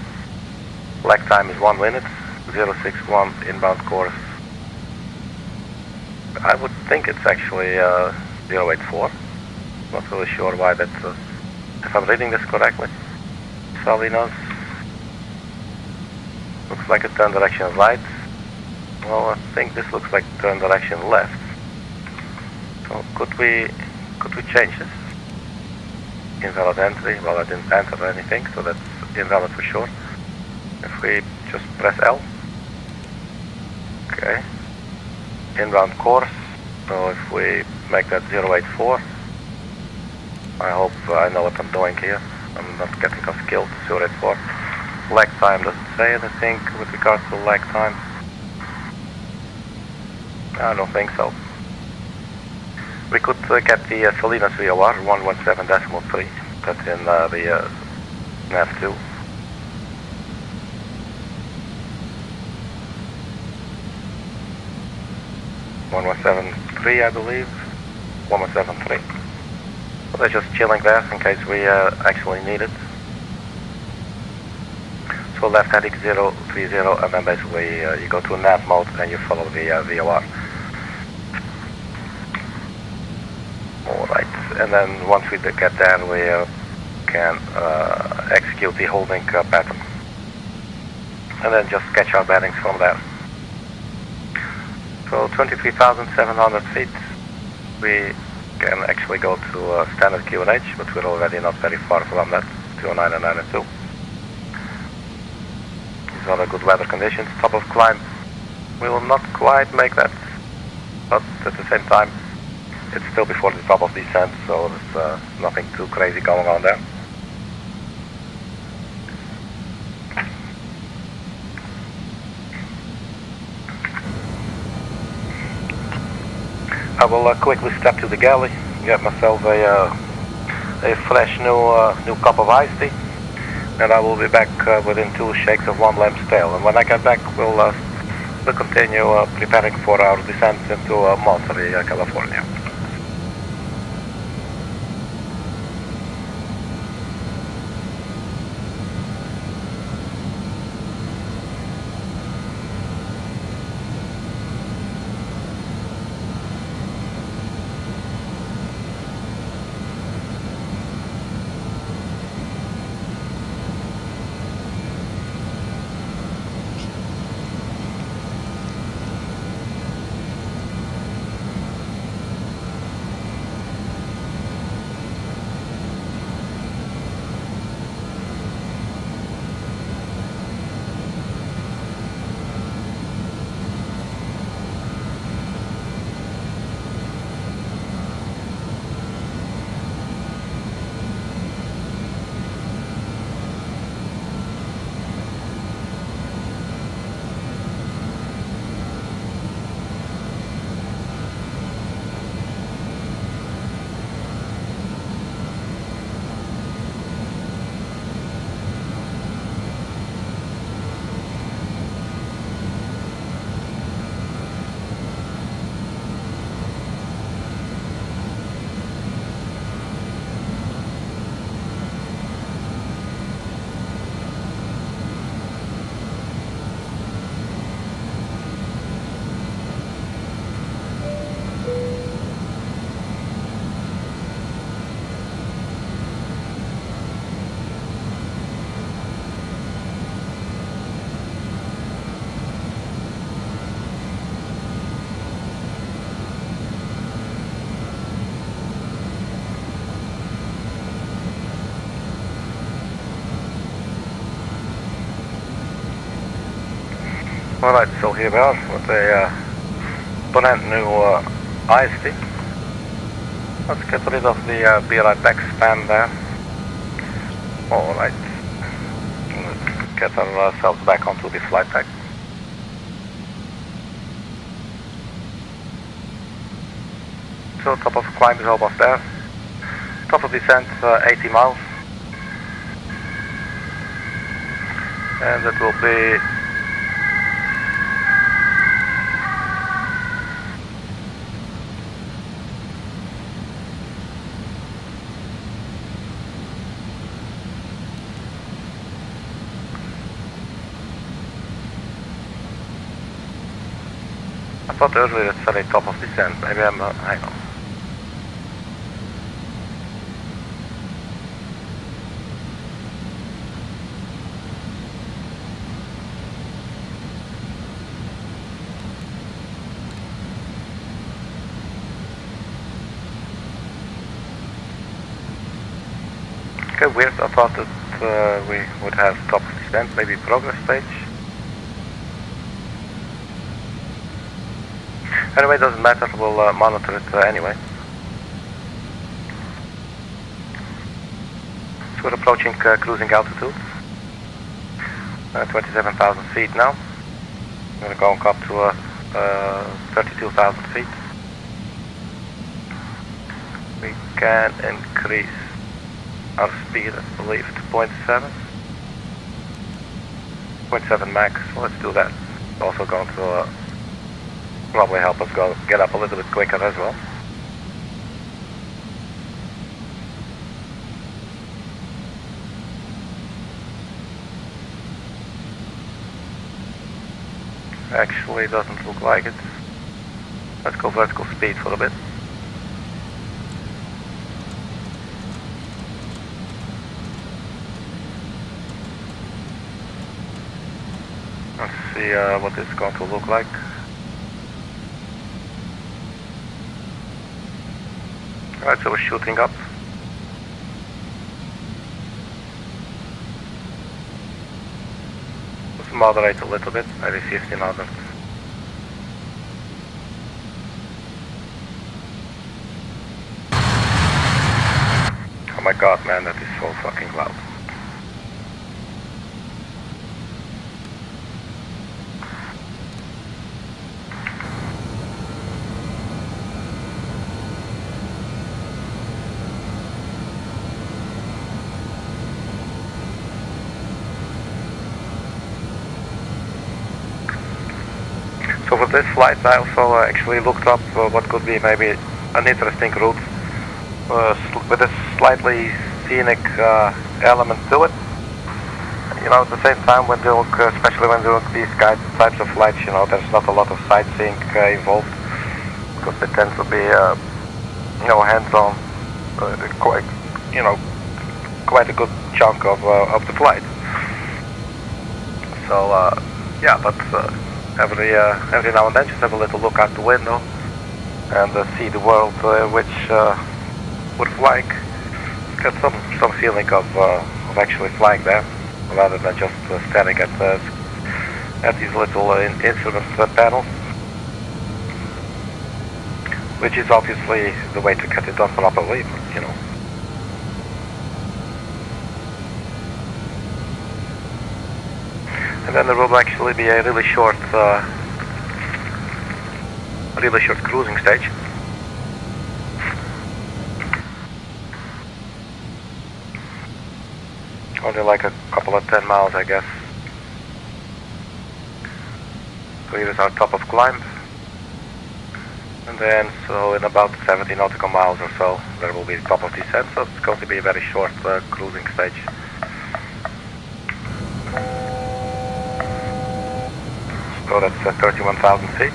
Lag time is 1 minute. 061 inbound course. I would think it's actually 084. Not really sure why that. If I'm reading this correctly, Salinas looks like a turn direction right. Well, I think this looks like turn direction left. So could we change this? Invalid entry. Well, I didn't enter anything, so that's invalid for sure. If we just press L. Okay. Inbound course. So if we make that 084, I hope I know what I'm doing here. I'm not getting us killed. 084. Lag time doesn't say anything with regards to lag time. I don't think so. We could get the Salinas VOR 117.3. That's in the nav2. 173, I believe. 173. So they're just chilling there in case we actually need it. So left heading 030, and then basically you go to nav mode and you follow the VOR. Alright, and then once we get there, we can execute the holding pattern. And then just catch our bearings from there. So 23,700 feet, we can actually go to standard QNH, but we're already not very far from that, 209 and 92. These are the good weather conditions. Top of climb, we will not quite make that, but at the same time, it's still before the top of descent, so there's nothing too crazy going on there. I will quickly step to the galley, get myself a fresh new cup of iced tea, and I will be back within 2 shakes of 1 lamb's tail. And when I get back, we'll continue preparing for our descent into Monterey, California. Alright, so here we are with a brand new iced tea. Let's get rid of the be right back span there. Alright, let's get ourselves back onto the flight deck. So top of climb is almost there. Top of descent 80 miles. And that will be I thought earlier it said a top of descent. Maybe I'm hang on. Okay, weird. I thought that we would have top of descent, maybe progress stage. Anyway, it doesn't matter, we'll monitor it anyway. So we're approaching cruising altitude. 27,000 feet now. We're going up to 32,000 feet. We can increase our speed, I believe, to 0.7. 0.7 max, so let's do that. Also going to Probably help us get up a little bit quicker as well. Actually, doesn't look like it. Let's go vertical speed for a bit. Let's see what it's going to look like. Alright, so we're shooting up. Let's moderate a little bit, maybe 50 knots. Oh my god, man, that is so fucking loud. So for this flight I also actually looked up what could be maybe an interesting route with a slightly scenic element to it. You know, at the same time when doing, especially when doing these types of flights, you know, there's not a lot of sightseeing involved because they tend to be, you know, hands-on, quite, you know, quite a good chunk of the flight. So yeah, but every now and then just have a little look out the window and see the world which we're flying. Get some feeling of actually flying there rather than just staring at these little instrument panels, which is obviously the way to get it done properly, you know. And then there will actually be a really short cruising stage. Only like a couple of 10 miles, I guess. So here is our top of climb. And then, so in about 70 nautical miles or so, there will be the top of descent. So it's going to be a very short cruising stage. So that's 31,000 feet.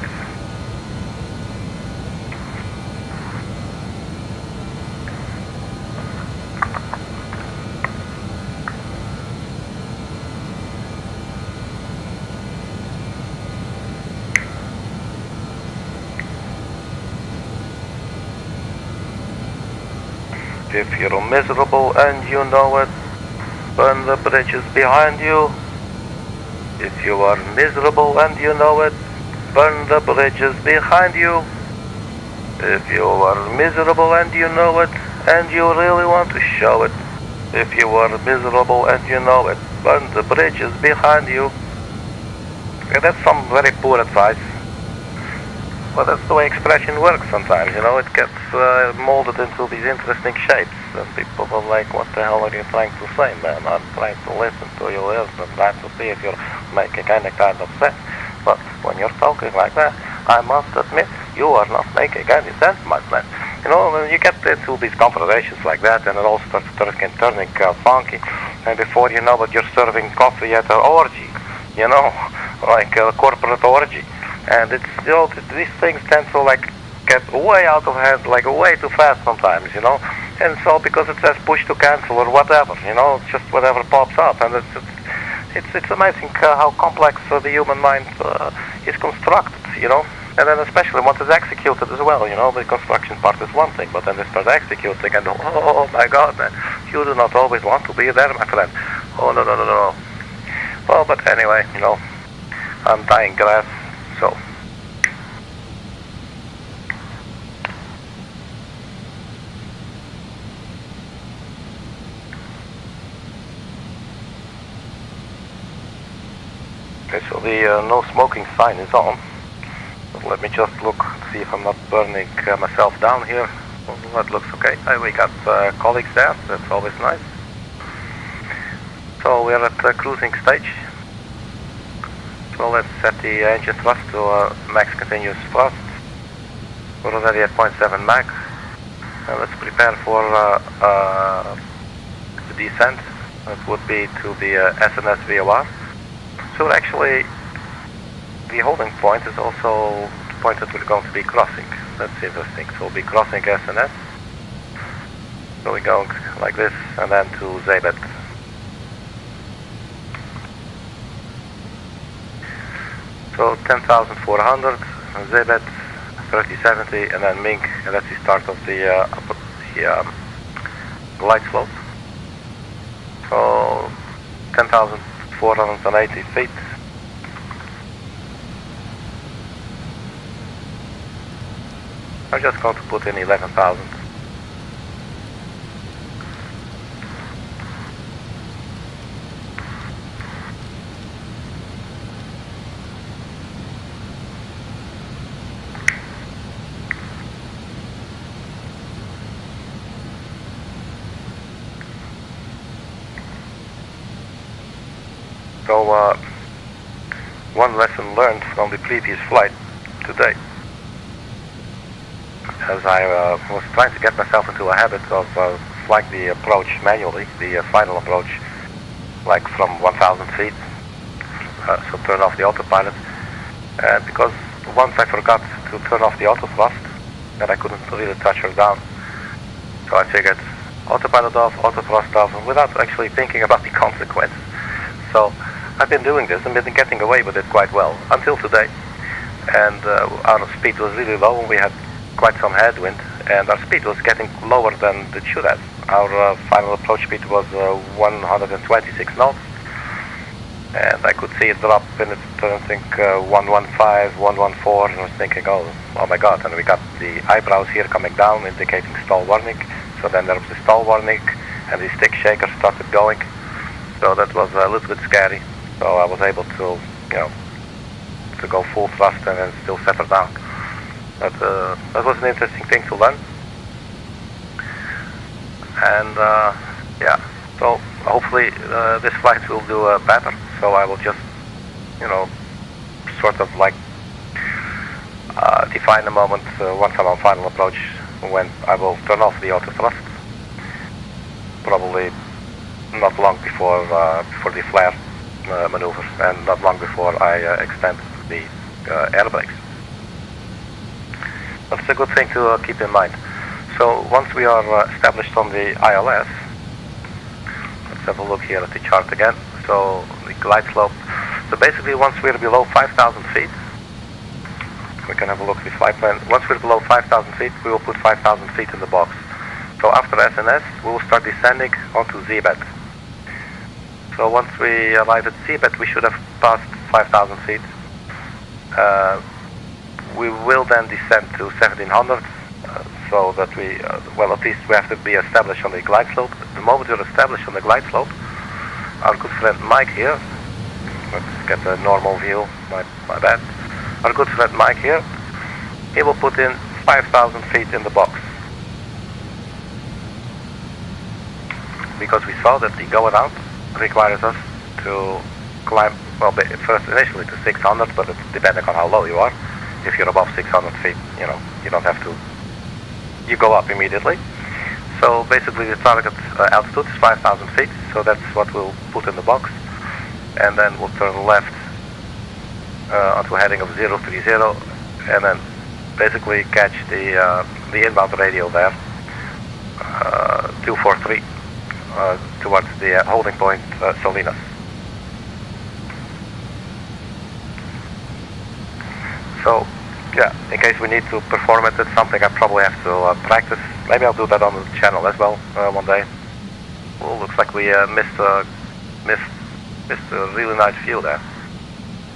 If you're miserable and you know it, burn the bridges behind you. If you are miserable and you know it, burn the bridges behind you. If you are miserable and you know it, and you really want to show it. If you are miserable and you know it, burn the bridges behind you. Okay, that's some very poor advice. Well, that's the way expression works sometimes, you know, it gets molded into these interesting shapes, and people are like, what the hell are you trying to say, man? I'm trying to listen to you, and trying to see if you're making any kind of sense. But when you're talking like that, I must admit, you are not making any sense, my friend. You know, when you get into these conversations like that, and it all starts turning funky, and before you know it, you're serving coffee at an orgy, you know, like a corporate orgy. And it's, you know, these things tend to like get way out of hand, like way too fast sometimes, you know. And it's all because it says push to cancel or whatever, you know, just whatever pops up. And it's amazing how complex the human mind is constructed, you know. And then especially once it's executed as well, you know, the construction part is one thing, but then they start executing and oh my god, man, you do not always want to be there, my friend. Oh no. Well, but anyway, you know, I'm dying grass. So, okay, so the no smoking sign is on. But let me just look, see if I'm not burning myself down here. Well, that looks okay. We got colleagues there, that's always nice. So we're at the cruising stage. So let's set the engine thrust to max continuous thrust. We're already at 0.7 Mach. And let's prepare for the descent. That would be to the SNS VOR. So actually, the holding point is also the point that we're going to be crossing. That's interesting. So we'll be crossing SNS. So we're going like this and then to Zabet. So 10,400, Zabet 3070, and then Mink, and that's the start of the glide slope. So 10,480 feet. I'm just going to put in 11,000. So, one lesson learned from the previous flight today, as I was trying to get myself into a habit of flying the approach manually, the final approach, like from 1,000 feet, so turn off the autopilot, and because once I forgot to turn off the auto thrust, then I couldn't really touch her down, so I figured autopilot off, auto thrust off, and without actually thinking about the consequences. So I've been doing this and been getting away with it quite well until today, and our speed was really low and we had quite some headwind, and our speed was getting lower than it should have. Our final approach speed was 126 knots, and I could see it drop in it, I think 115, 114, and I was thinking, oh my god, and we got the eyebrows here coming down indicating stall warning, so then there was the stall warning and the stick shaker started going, so that was a little bit scary. So I was able to, to go full thrust and then still set her down. But that was an interesting thing to learn. And yeah, so hopefully this flight will do better. So I will just, sort of like define a moment once I'm on final approach when I will turn off the auto thrust. Probably not long before the flare maneuver, and not long before I extend the air brakes. That's a good thing to keep in mind. So once we are established on the ILS, let's have a look here at the chart again. So the glide slope. So basically, once we're below 5,000 feet, we can have a look at the flight plan. Once we're below 5,000 feet, we will put 5,000 feet in the box. So after SNS, we will start descending onto Zabet. So once we arrive at Zabet, we should have passed 5,000 feet. We will then descend to 1,700, so that we, well, at least we have to be established on the glide slope. The moment we're established on the glide slope, our good friend Mike here, let's get a normal view, my bad. Our good friend Mike here, he will put in 5,000 feet in the box. Because we saw that the going out requires us to climb, well, first initially to 600, but it's depending on how low you are. If you're above 600 feet, you don't have to, you go up immediately. So basically the target altitude is 5,000 feet, so that's what we'll put in the box. And then we'll turn left onto a heading of 030, and then basically catch the inbound radio there, 243, towards the holding point, Salinas. So, yeah, in case we need to perform it, it's something I probably have to practice. Maybe I'll do that on the channel as well one day. Well, looks like we missed a really nice view there.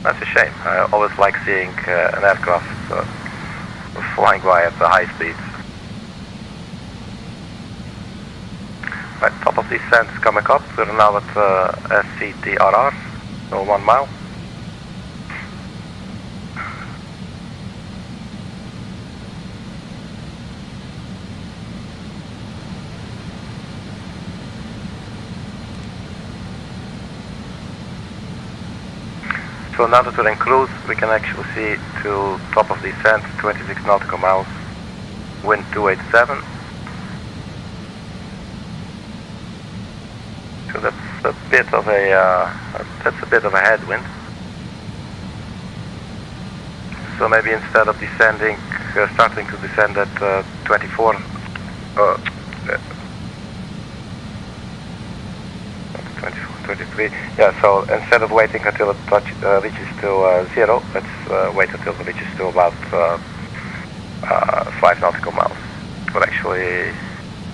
That's a shame. I always like seeing an aircraft flying by at high speeds. Right, top of descent coming up. We're now at SCTRR, so 1 mile. So now that we're in cruise, we can actually see to top of descent, 26 nautical miles, wind 287. So that's a bit of a headwind. So maybe instead of descending, starting to descend at 24, 23. Yeah, so instead of waiting until it reaches to 0, let's wait until it reaches to about 5 nautical miles. Or actually,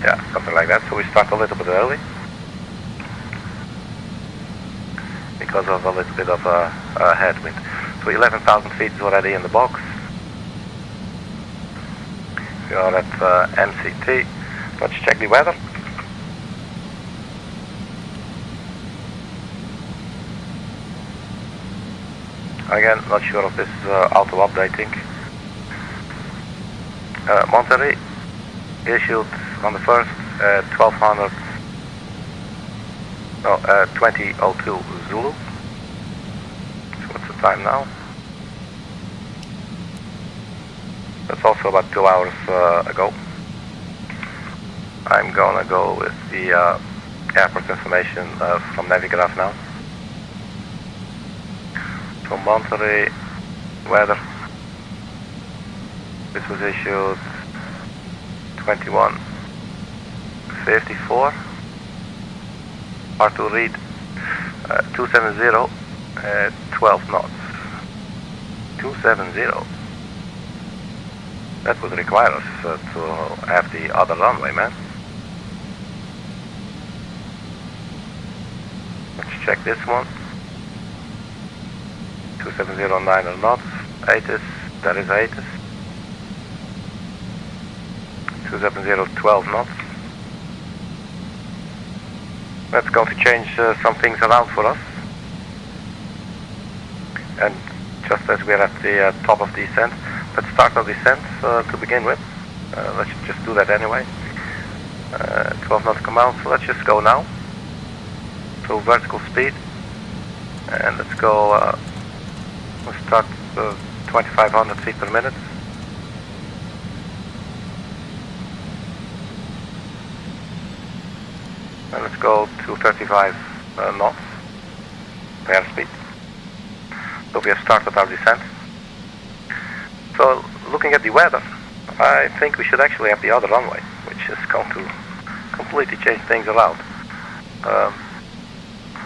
yeah, something like that. So we start a little bit early because of a little bit of a headwind. So 11,000 feet is already in the box. We are at MCT. Let's check the weather. Again, not sure if this is auto-updating. Monterey issued on the 1st at 1200, no, 2002 Zulu. So what's the time now? That's also about 2 hours ago. I'm gonna go with the airport information from Navigraph now. So Monterey weather. This was issued 21:54. Hard to read. 270 at 12 knots. 270. That would require us to have the other runway, man. Let's check this one. 2709 or not. ATIS, that is ATIS. 270 12 knots. That's going to change some things around for us. And just as we're at the top of descent, let's start our descent to begin with. Let's just do that anyway. 12 nautical miles, so let's just go now. So vertical speed. And let's go, we'll start 2500 feet per minute. And let's go to 35 knots, airspeed. So we have started our descent. So looking at the weather, I think we should actually have the other runway, which is going to completely change things around.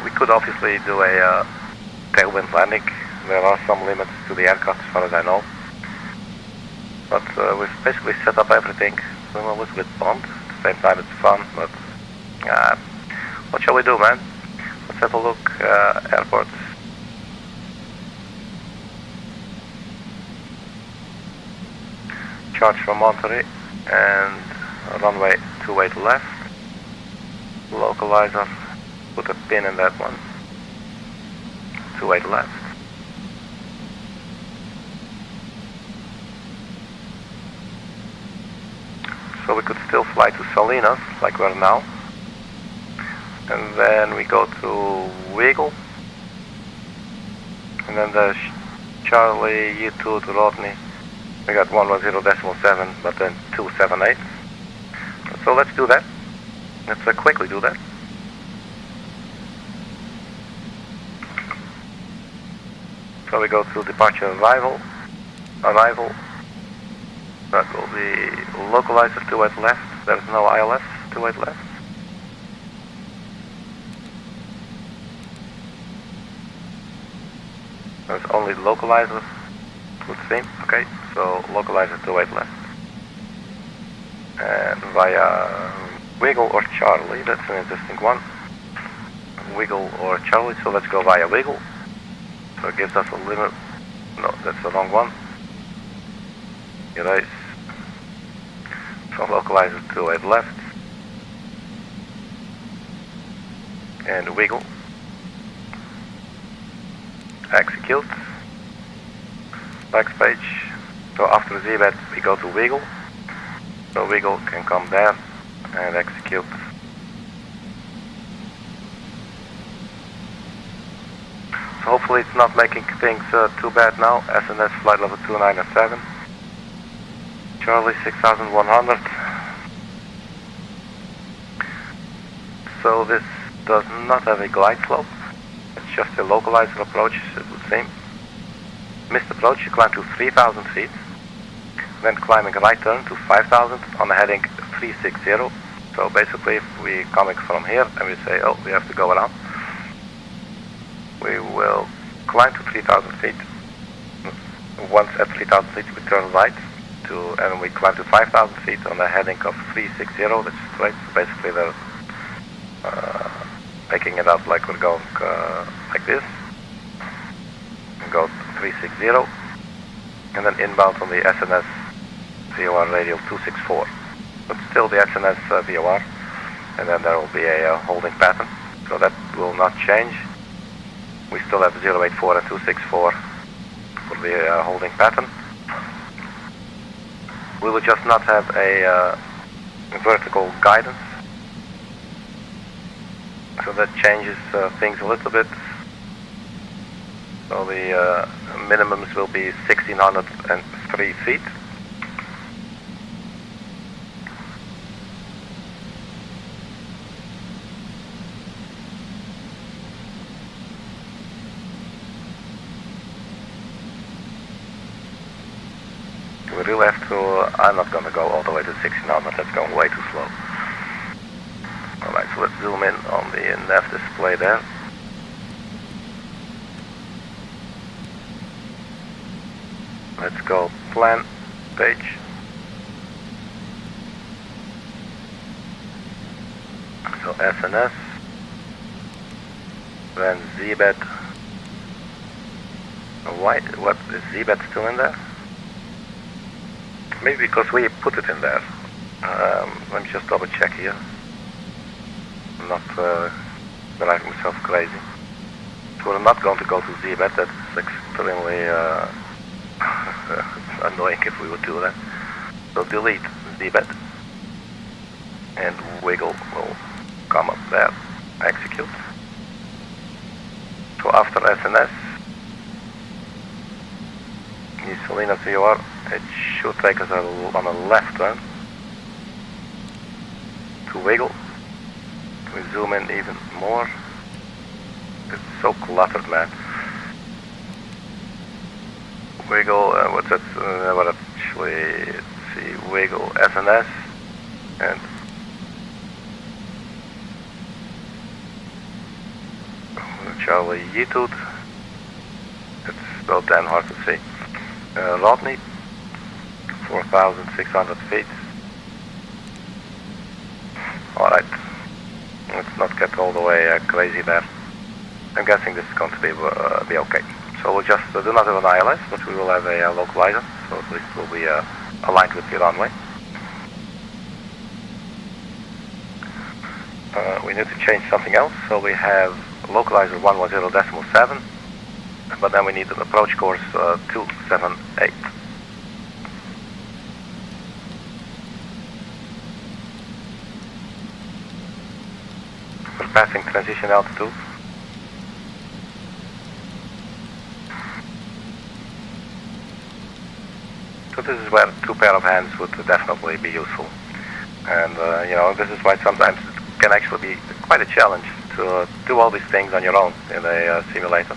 We could obviously do a tailwind landing. There are some limits to the aircraft as far as I know. But we've basically set up everything. So I'm a little bit bummed. At the same time it's fun, but what shall we do, man? Let's have a look. Airports. Charge from Monterey and runway 28 left. Localizer. Put a pin in that one. 28 left. So we could still fly to Salinas, like we're now. And then we go to Wiggle. And then there's Charlie, U2 to Rodney. We got 110.7, but then 278. So let's do that. Let's quickly do that. So we go to departure arrival. That will be localizer 28 left. There's no ILS 28 left. There's only localizer, would seem. Okay, so localizer 28 left. And via Wiggle or Charlie, that's an interesting one. Wiggle or Charlie, so let's go via Wiggle. So it gives us a limit. No, that's the wrong one. Erase. So localizer 28 left. And Wiggle. Execute. Backpage. So after ZBED we go to Wiggle. So Wiggle can come there and execute. So hopefully it's not making things too bad now. SNS flight level 297. Charlie 6100. So this does not have a glide slope. It's just a localizer approach, it would seem. Missed approach, you climb to 3,000 feet. Then climbing a right turn to 5,000 on the heading 360. So basically if we coming from here and we say, oh, we have to go around, we will climb to 3,000 feet. Once at 3,000 feet we turn right and we climb to 5,000 feet on the heading of 360, that's straight. So basically they're making it up like we're going like this. And go 360 and then inbound on the SNS VOR radial 264. But still the SNS VOR, and then there will be a holding pattern, so that will not change. We still have 084 and 264 for the holding pattern. We will just not have a vertical guidance, so that changes things a little bit. So the minimums will be 1,603 feet. We really have to, I'm not going to go all the way to 1,600, that's going way too slow. Alright, so let's zoom in on the nav display there. Let's go plan page. So SNS, then ZBED. Why? What is ZBED still in there? Maybe because we put it in there. Let me just double check here. I'm not driving myself crazy. So we're not going to go to ZBED. That's extremely annoying if we would do that. So delete ZBED and wiggle will come up there. Execute. So after SNS, Salinas VOR, it should take us on a left turn. To wiggle. We zoom in even more. It's so cluttered, man. Wiggle, what's that? What actually, let's see, wiggle SNS and Charlie Yetud. It's so damn hard to see. Rodney, 4,600 feet. Alright, let's not get all the way crazy there. I'm guessing this is going to be okay. So we'll just do not have an ILS, but we will have a localizer, so at least we'll be aligned with the runway. We need to change something else, so we have localizer 110.7, but then we need an approach course 278. We're passing transition altitude. So this is where two pair of hands would definitely be useful. And you know, this is why sometimes it can actually be quite a challenge to do all these things on your own in a simulator.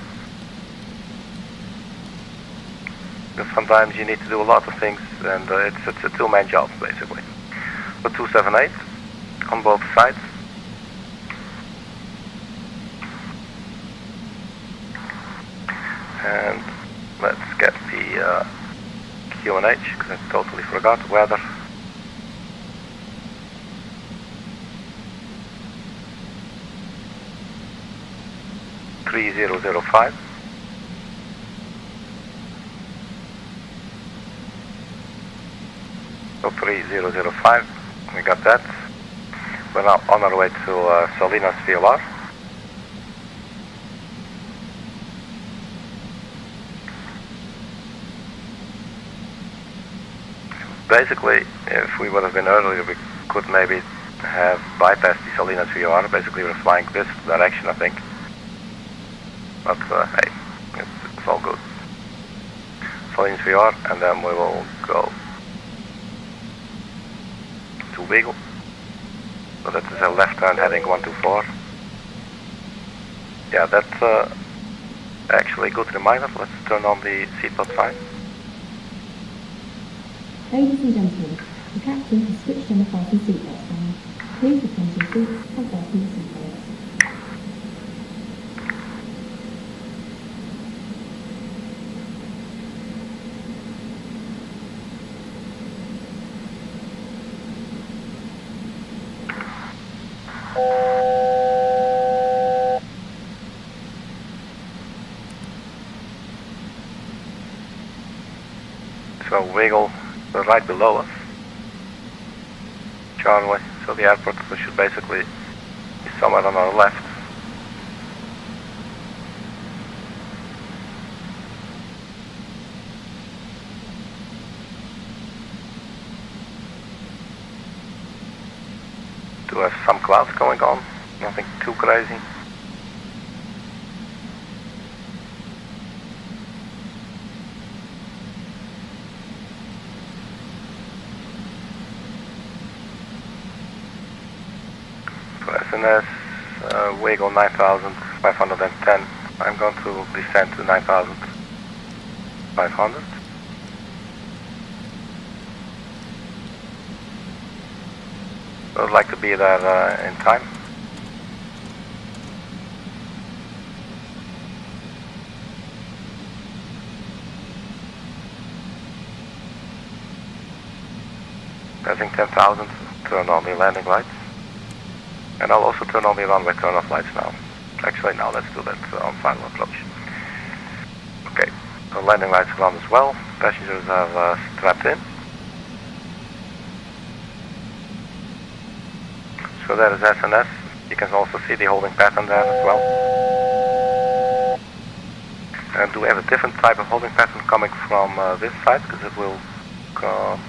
Because sometimes you need to do a lot of things, and it's a two-man job basically. So 278 on both sides. And let's get the QNH, because I totally forgot weather. .3005. So 3005, we got that. We're now on our way to Salinas VOR. Basically, if we would have been earlier, we could maybe have bypassed the Salinas VOR. Basically, we're flying this direction, I think. But hey, Salinas VR, and then we will go to Wiggle. So that is a left turn heading 124. Yeah, that's actually a good reminder. Let's turn on the seatbelt sign. Ladies and gentlemen, the captain has switched on the fasten seatbelt sign. Please return to your seats and fasten your seatbelts. So Wiggle right below us, Charlie. So the airport should basically be somewhere on our left. Do have some clouds going on, nothing too crazy. SNS, Wiggle 9,510. I'm going to descend to 9,500. I would like to be there in time. Passing 10,000, turn on the landing lights. And I'll also turn on the runway turn-off lights now. Actually, now let's do that on final approach. Okay, the landing lights are on as well. Passengers are strapped in. So there is SNS. You can also see the holding pattern there as well. And do we have a different type of holding pattern coming from this side? Because it will come...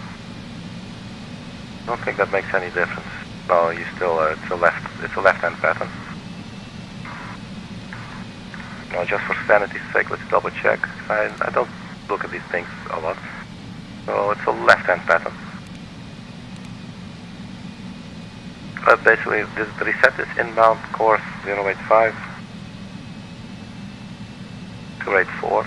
I don't think that makes any difference. No, you still, it's a left-hand pattern. No, just for sanity's sake, let's double check. I don't look at these things a lot. So it's a left-hand pattern. But basically, this reset is inbound course 085 284.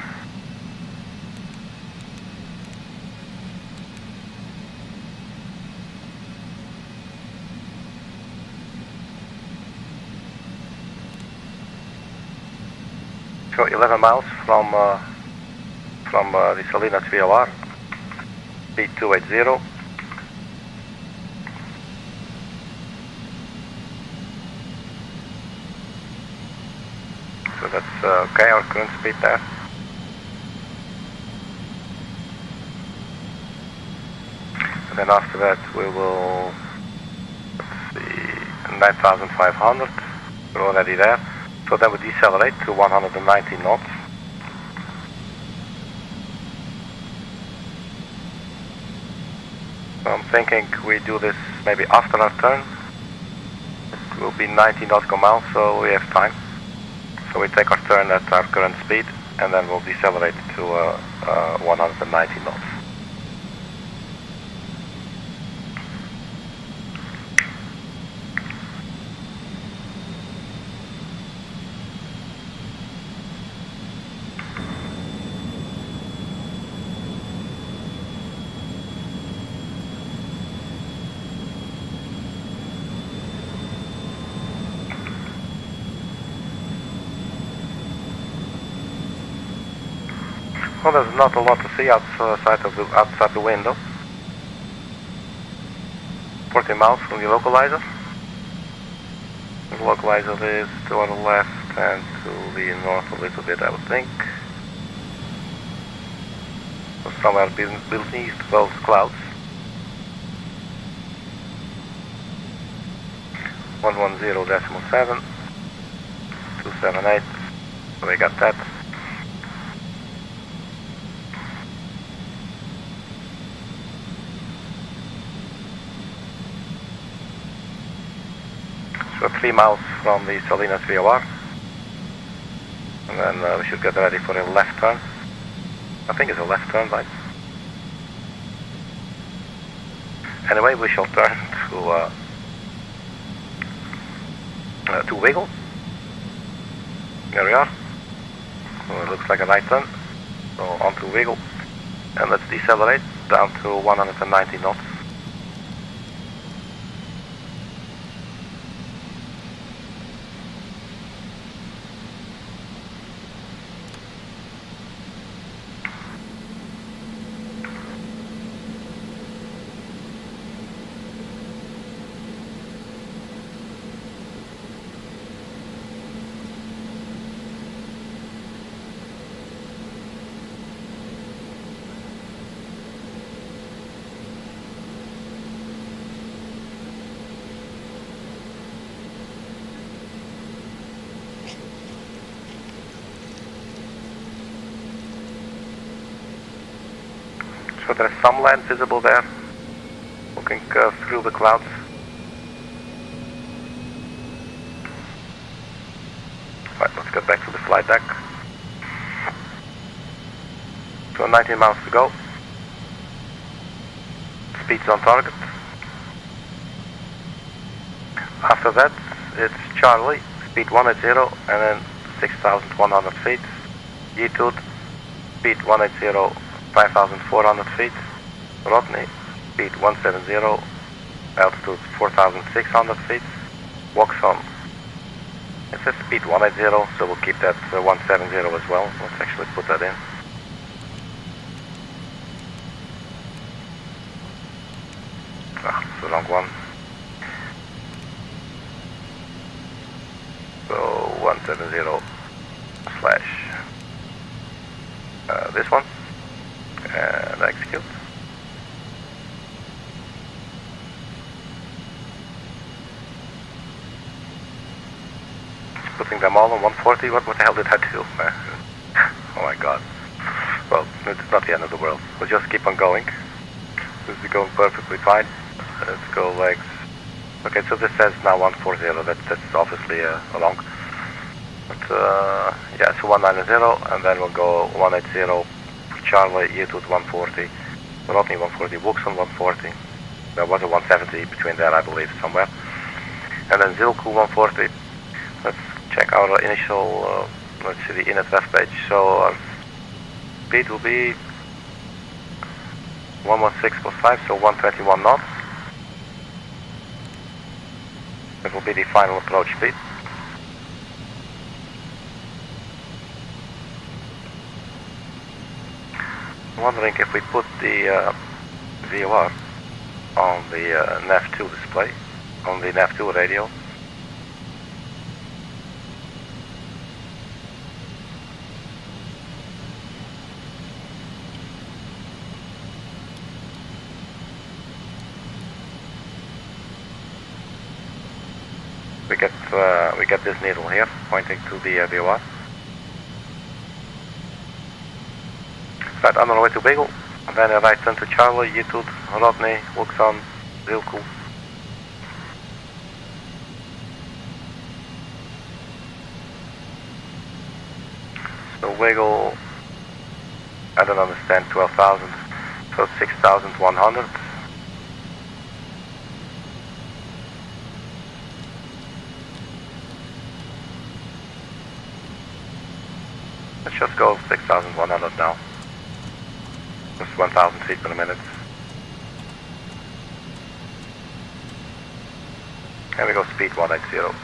So 11 miles from the Salinas VLR, speed 280. So that's okay, our current speed there. And then after that we will, let's see, 9,500, we're already there. So then we decelerate to 190 knots. So I'm thinking we do this maybe after our turn. It will be 90 nautical miles, so we have time. So we take our turn at our current speed, and then we'll decelerate to 190 knots. Well, there's not a lot to see outside the window. 40 miles from the localizer. The localizer is to our left and to the north a little bit, I would think. So somewhere beneath those clouds. 110.7 278. So we got that. So 3 miles from the Salinas VOR, and then we should get ready for a left turn. I think it's a left turn right. Anyway, we shall turn to wiggle. There we are. So it looks like a right turn. So on to wiggle. And let's decelerate down to 190 knots. So there's some land visible there, looking through the clouds. Right, let's get back to the flight deck. So 19 miles to go. Speed's on target. After that, it's Charlie, speed 180, and then 6,100 feet. Yetude, speed 180. 5,400 feet. Rodney, speed 170, altitude 4,600 feet. Waxon, it says speed 180, so we'll keep that 170 as well. Let's actually put that in. Ah, it's the wrong one. So 170 slash this one. And execute. Putting them all on 140, what the hell did I do? Oh my god. Well, it's not the end of the world. We'll just keep on going. This is going perfectly fine. Let's go legs. Okay, so this says now 140, that's obviously long. But yeah, so 190, and then we'll go 180. Charlie, Yetude 140, Rodney 140, Wuxon 140. There was a 170 between there, I believe, somewhere. And then Zilku 140. Let's check our initial, let's see the init web page. So our speed will be 116 plus 5, so 121 knots. That will be the final approach speed. I'm wondering if we put the VOR on the nav2 display, on the nav2 radio. We get this needle here pointing to the VOR. Right, on our way to Bagel, and then a right turn to Charlie, Yetude, Rodney, Wuxon, Zilku. So Wiggle, I don't understand, 12,000, so 6,100. Let's just go 6,100 now. Just 1,000 feet per minute. And we go speed 180.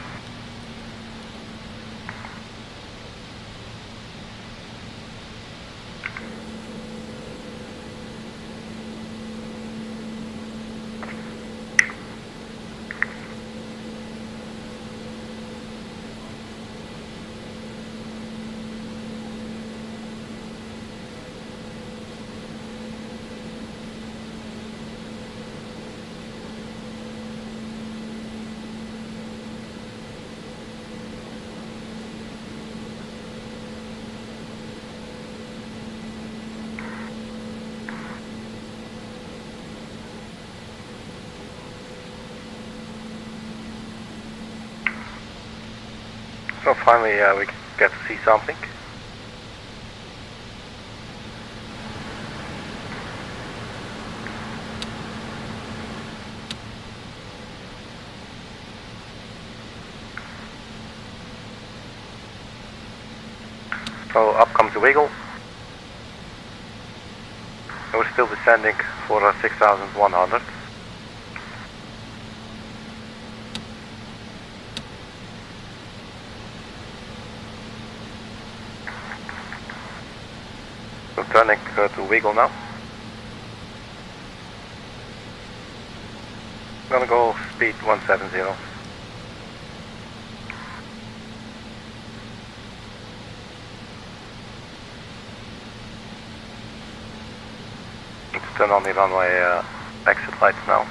So finally we get to see something. So up comes the wiggle. And we're still descending for 6,100. So turning to wiggle now. Gonna go speed 170. Let's turn on the runway exit lights now.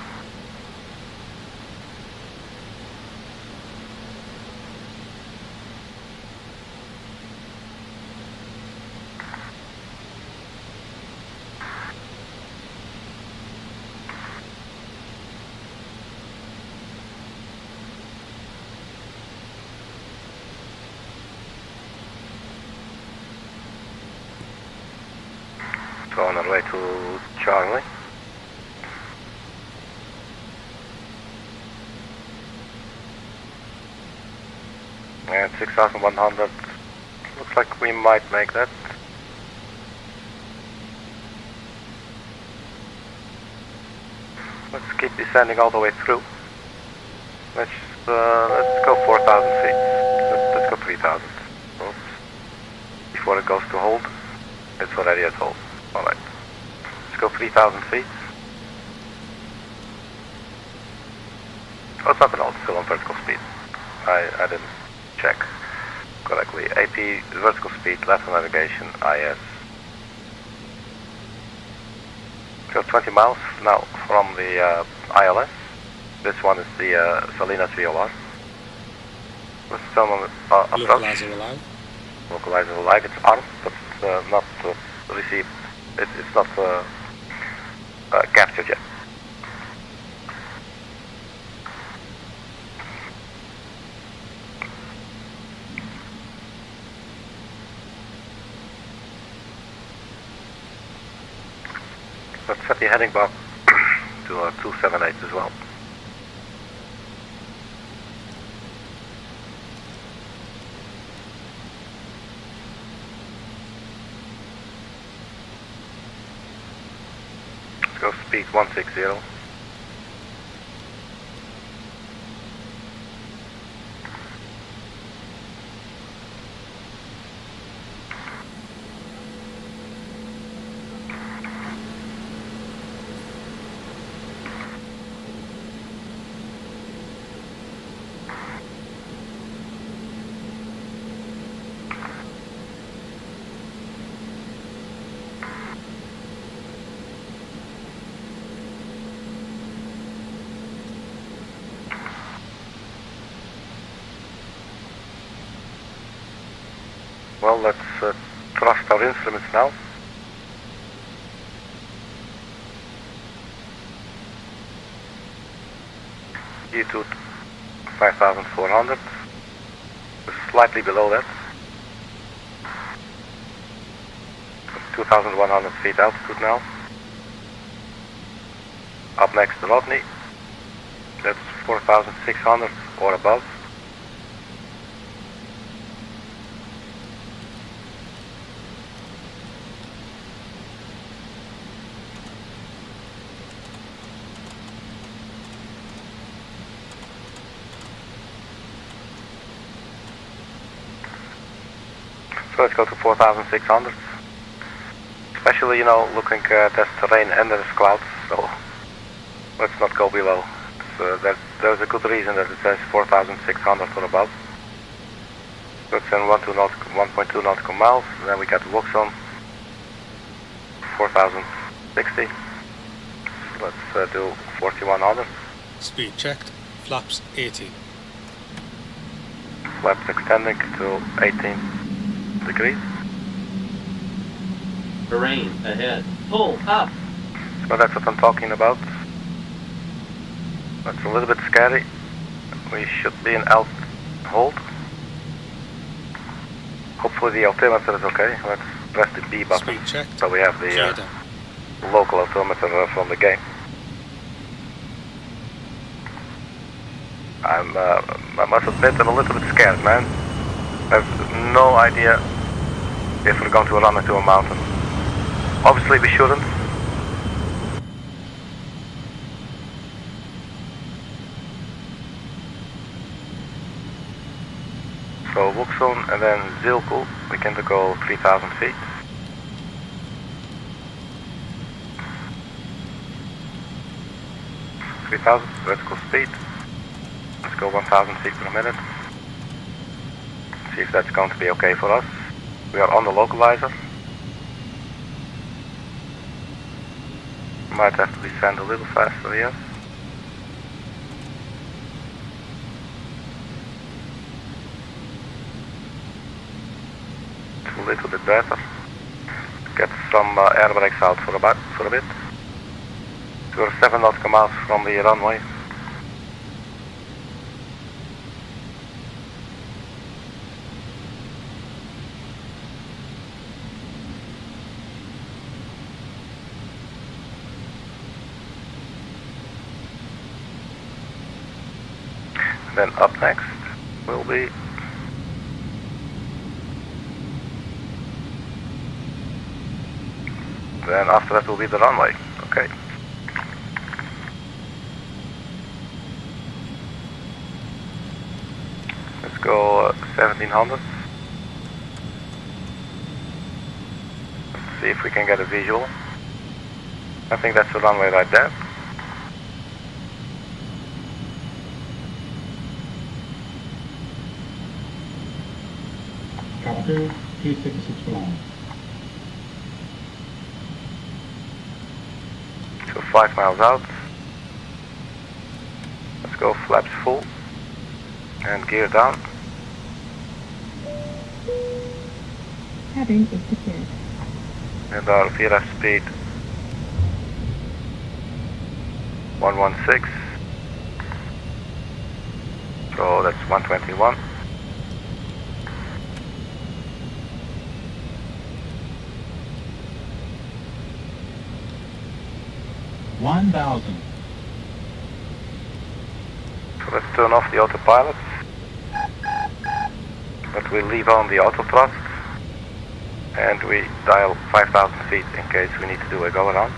So on our way to Charlie. And 6,100. Looks like we might make that. Let's keep descending all the way through. Let's go 4,000 feet. Let's go 3,000. Oops. Before it goes to hold. It's already at hold. Alright. Let's go 3,000 feet. Oh, it's not at all. It's still on vertical speed. I didn't check correctly. AP vertical speed, left navigation, IS. So 20 miles now from the ILS. This one is the Salinas VOR. Let's turn on the approach. Localizer alive. Localizer alive. It's armed, but not received. It's not captured yet. Let's set the heading bar to 278 as well. Let's go speed 160. Well, let's trust our instruments now. E2 5,400. We're slightly below that. 2,100 feet altitude now. Up next to Rodney. That's 4,600 or above. So let's go to 4,600. Especially, you know, looking at this terrain and there's clouds, so let's not go below. There's a good reason that it says 4,600 or above. Let's send 1.2 nautical miles, and then we got the walk zone 4,060. So let's do 4,100. Speed checked. Flaps 80. Flaps extending to 18 degrees. Terrain ahead. Pull up. So that's what I'm talking about. That's a little bit scary. We should be in alt hold. Hopefully the altimeter is okay. Let's press the B button. Speed checked. So we have the local altimeter from the game. I must admit I'm a little bit scared, man. I have no idea if we're going to run into a mountain. Obviously we shouldn't. So Wuxon and then Zilku, we can go 3,000 feet. 3,000 vertical speed. Let's go 1,000 feet per minute. See if that's going to be okay for us. We are on the localizer. Might have to descend a little faster here. It's a little bit better. Get some air brakes out for a bit. We're 7 nautical miles from the runway. Then up next will be then after that will be the runway. Okay. Let's go 1700. Let's see if we can get a visual. I think that's the runway right there. Copy, please take a 6 flying. So 5 miles out. Let's go flaps full and gear down. Cabin is secured. And our VRF speed 116. So that's 121. $1,000. So let's turn off the autopilot. But we leave on the auto thrust. And we dial 5,000 feet in case we need to do a go around.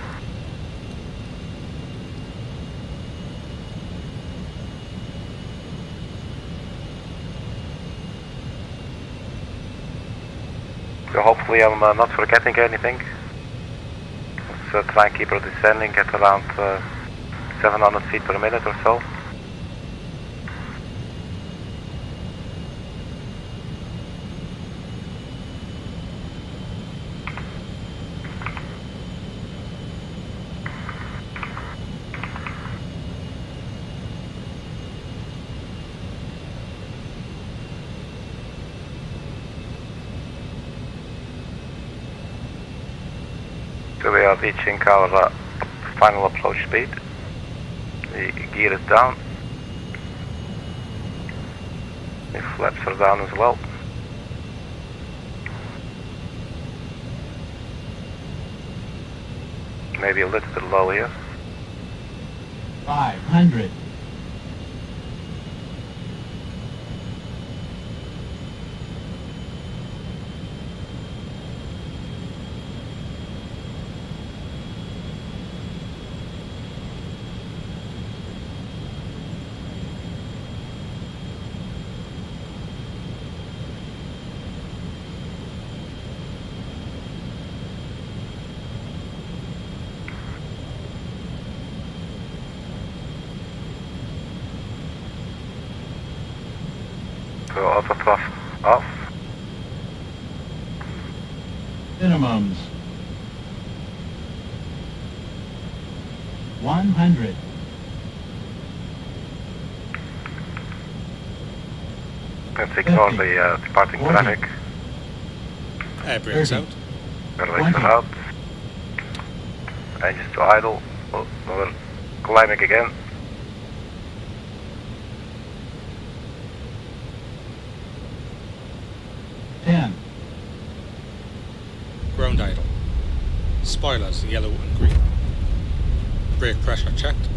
So hopefully I'm not forgetting anything. Let's try and keep her descending at around 700 feet per minute or so. So we are reaching our final approach speed. The gear is down. The flaps are down as well. Maybe a little bit low here. 500. So auto thrust off. Minimums. 100. Let's ignore the departing traffic. Air brakes out. Airlines are out. Engines to idle. Oh, we're climbing again. Ground idle. Spoilers yellow and green. Brake pressure checked.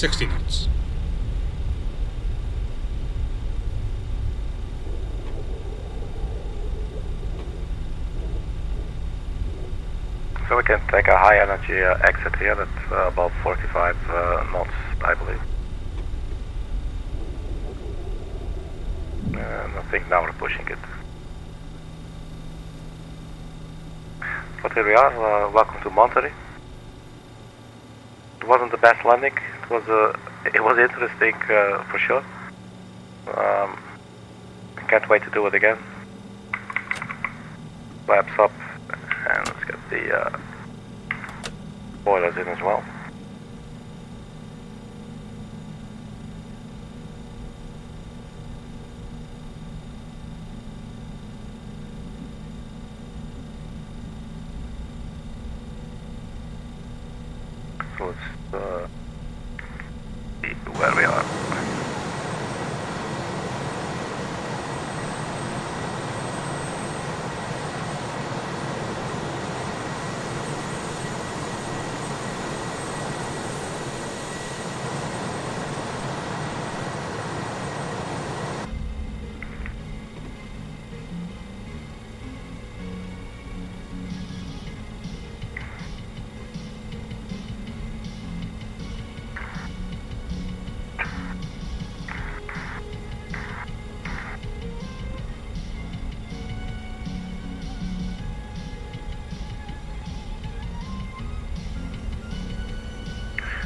60 knots. So we can take a high energy exit here at about 45 knots, I believe. And I think now we're pushing it. But here we are, welcome to Monterey. It wasn't the best landing, it was interesting for sure. I can't wait to do it again. Flaps up, and let's get the boilers in as well. So let's see where we are.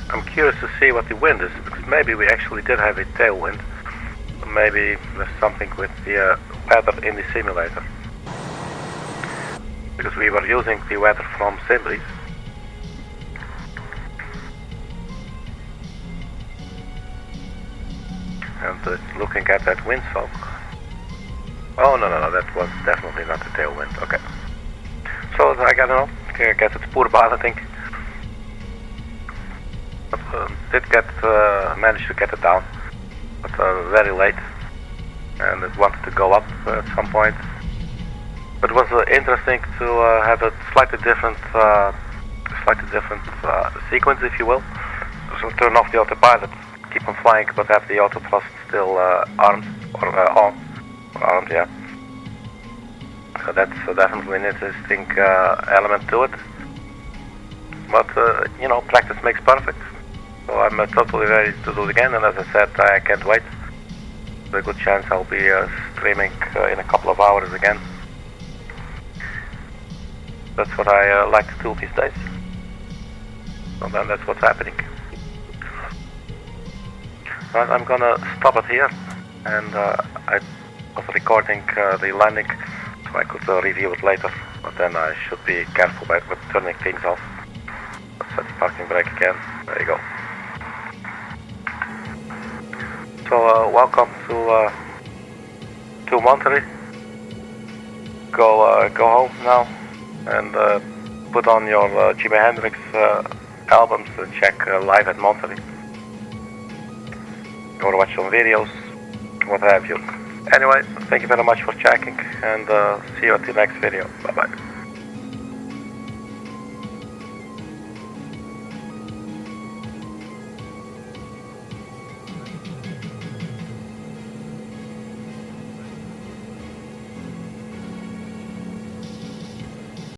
I'm curious to see what the wind is, because maybe we actually did have a tailwind. Maybe there's something with the weather in the simulator. Because we were using the weather from Simbris. And looking at that windspoke. Oh no, that was definitely not the tailwind. Okay. So I don't know. I guess it's poor piloting. Did manage to get it down, but very late, and it wanted to go up at some point. But it was interesting to have a slightly different sequence, if you will. So turn off the autopilot, keep on flying, but have the autothrust still armed or armed, yeah. So that's definitely an interesting element to it. But you know, practice makes perfect. So I'm totally ready to do it again, and as I said, I can't wait. There's a good chance I'll be streaming in a couple of hours again. That's what I like to do these days. So then that's what's happening. Right, I'm gonna stop it here, and I was recording the landing, so I could review it later, but then I should be careful with turning things off. Let's set the parking brake again. There you go. So welcome to Monterey. Go home now and put on your Jimi Hendrix albums and check live at Monterey. Or watch some videos, what have you. Anyway, thank you very much for checking, and see you at the next video. Bye bye.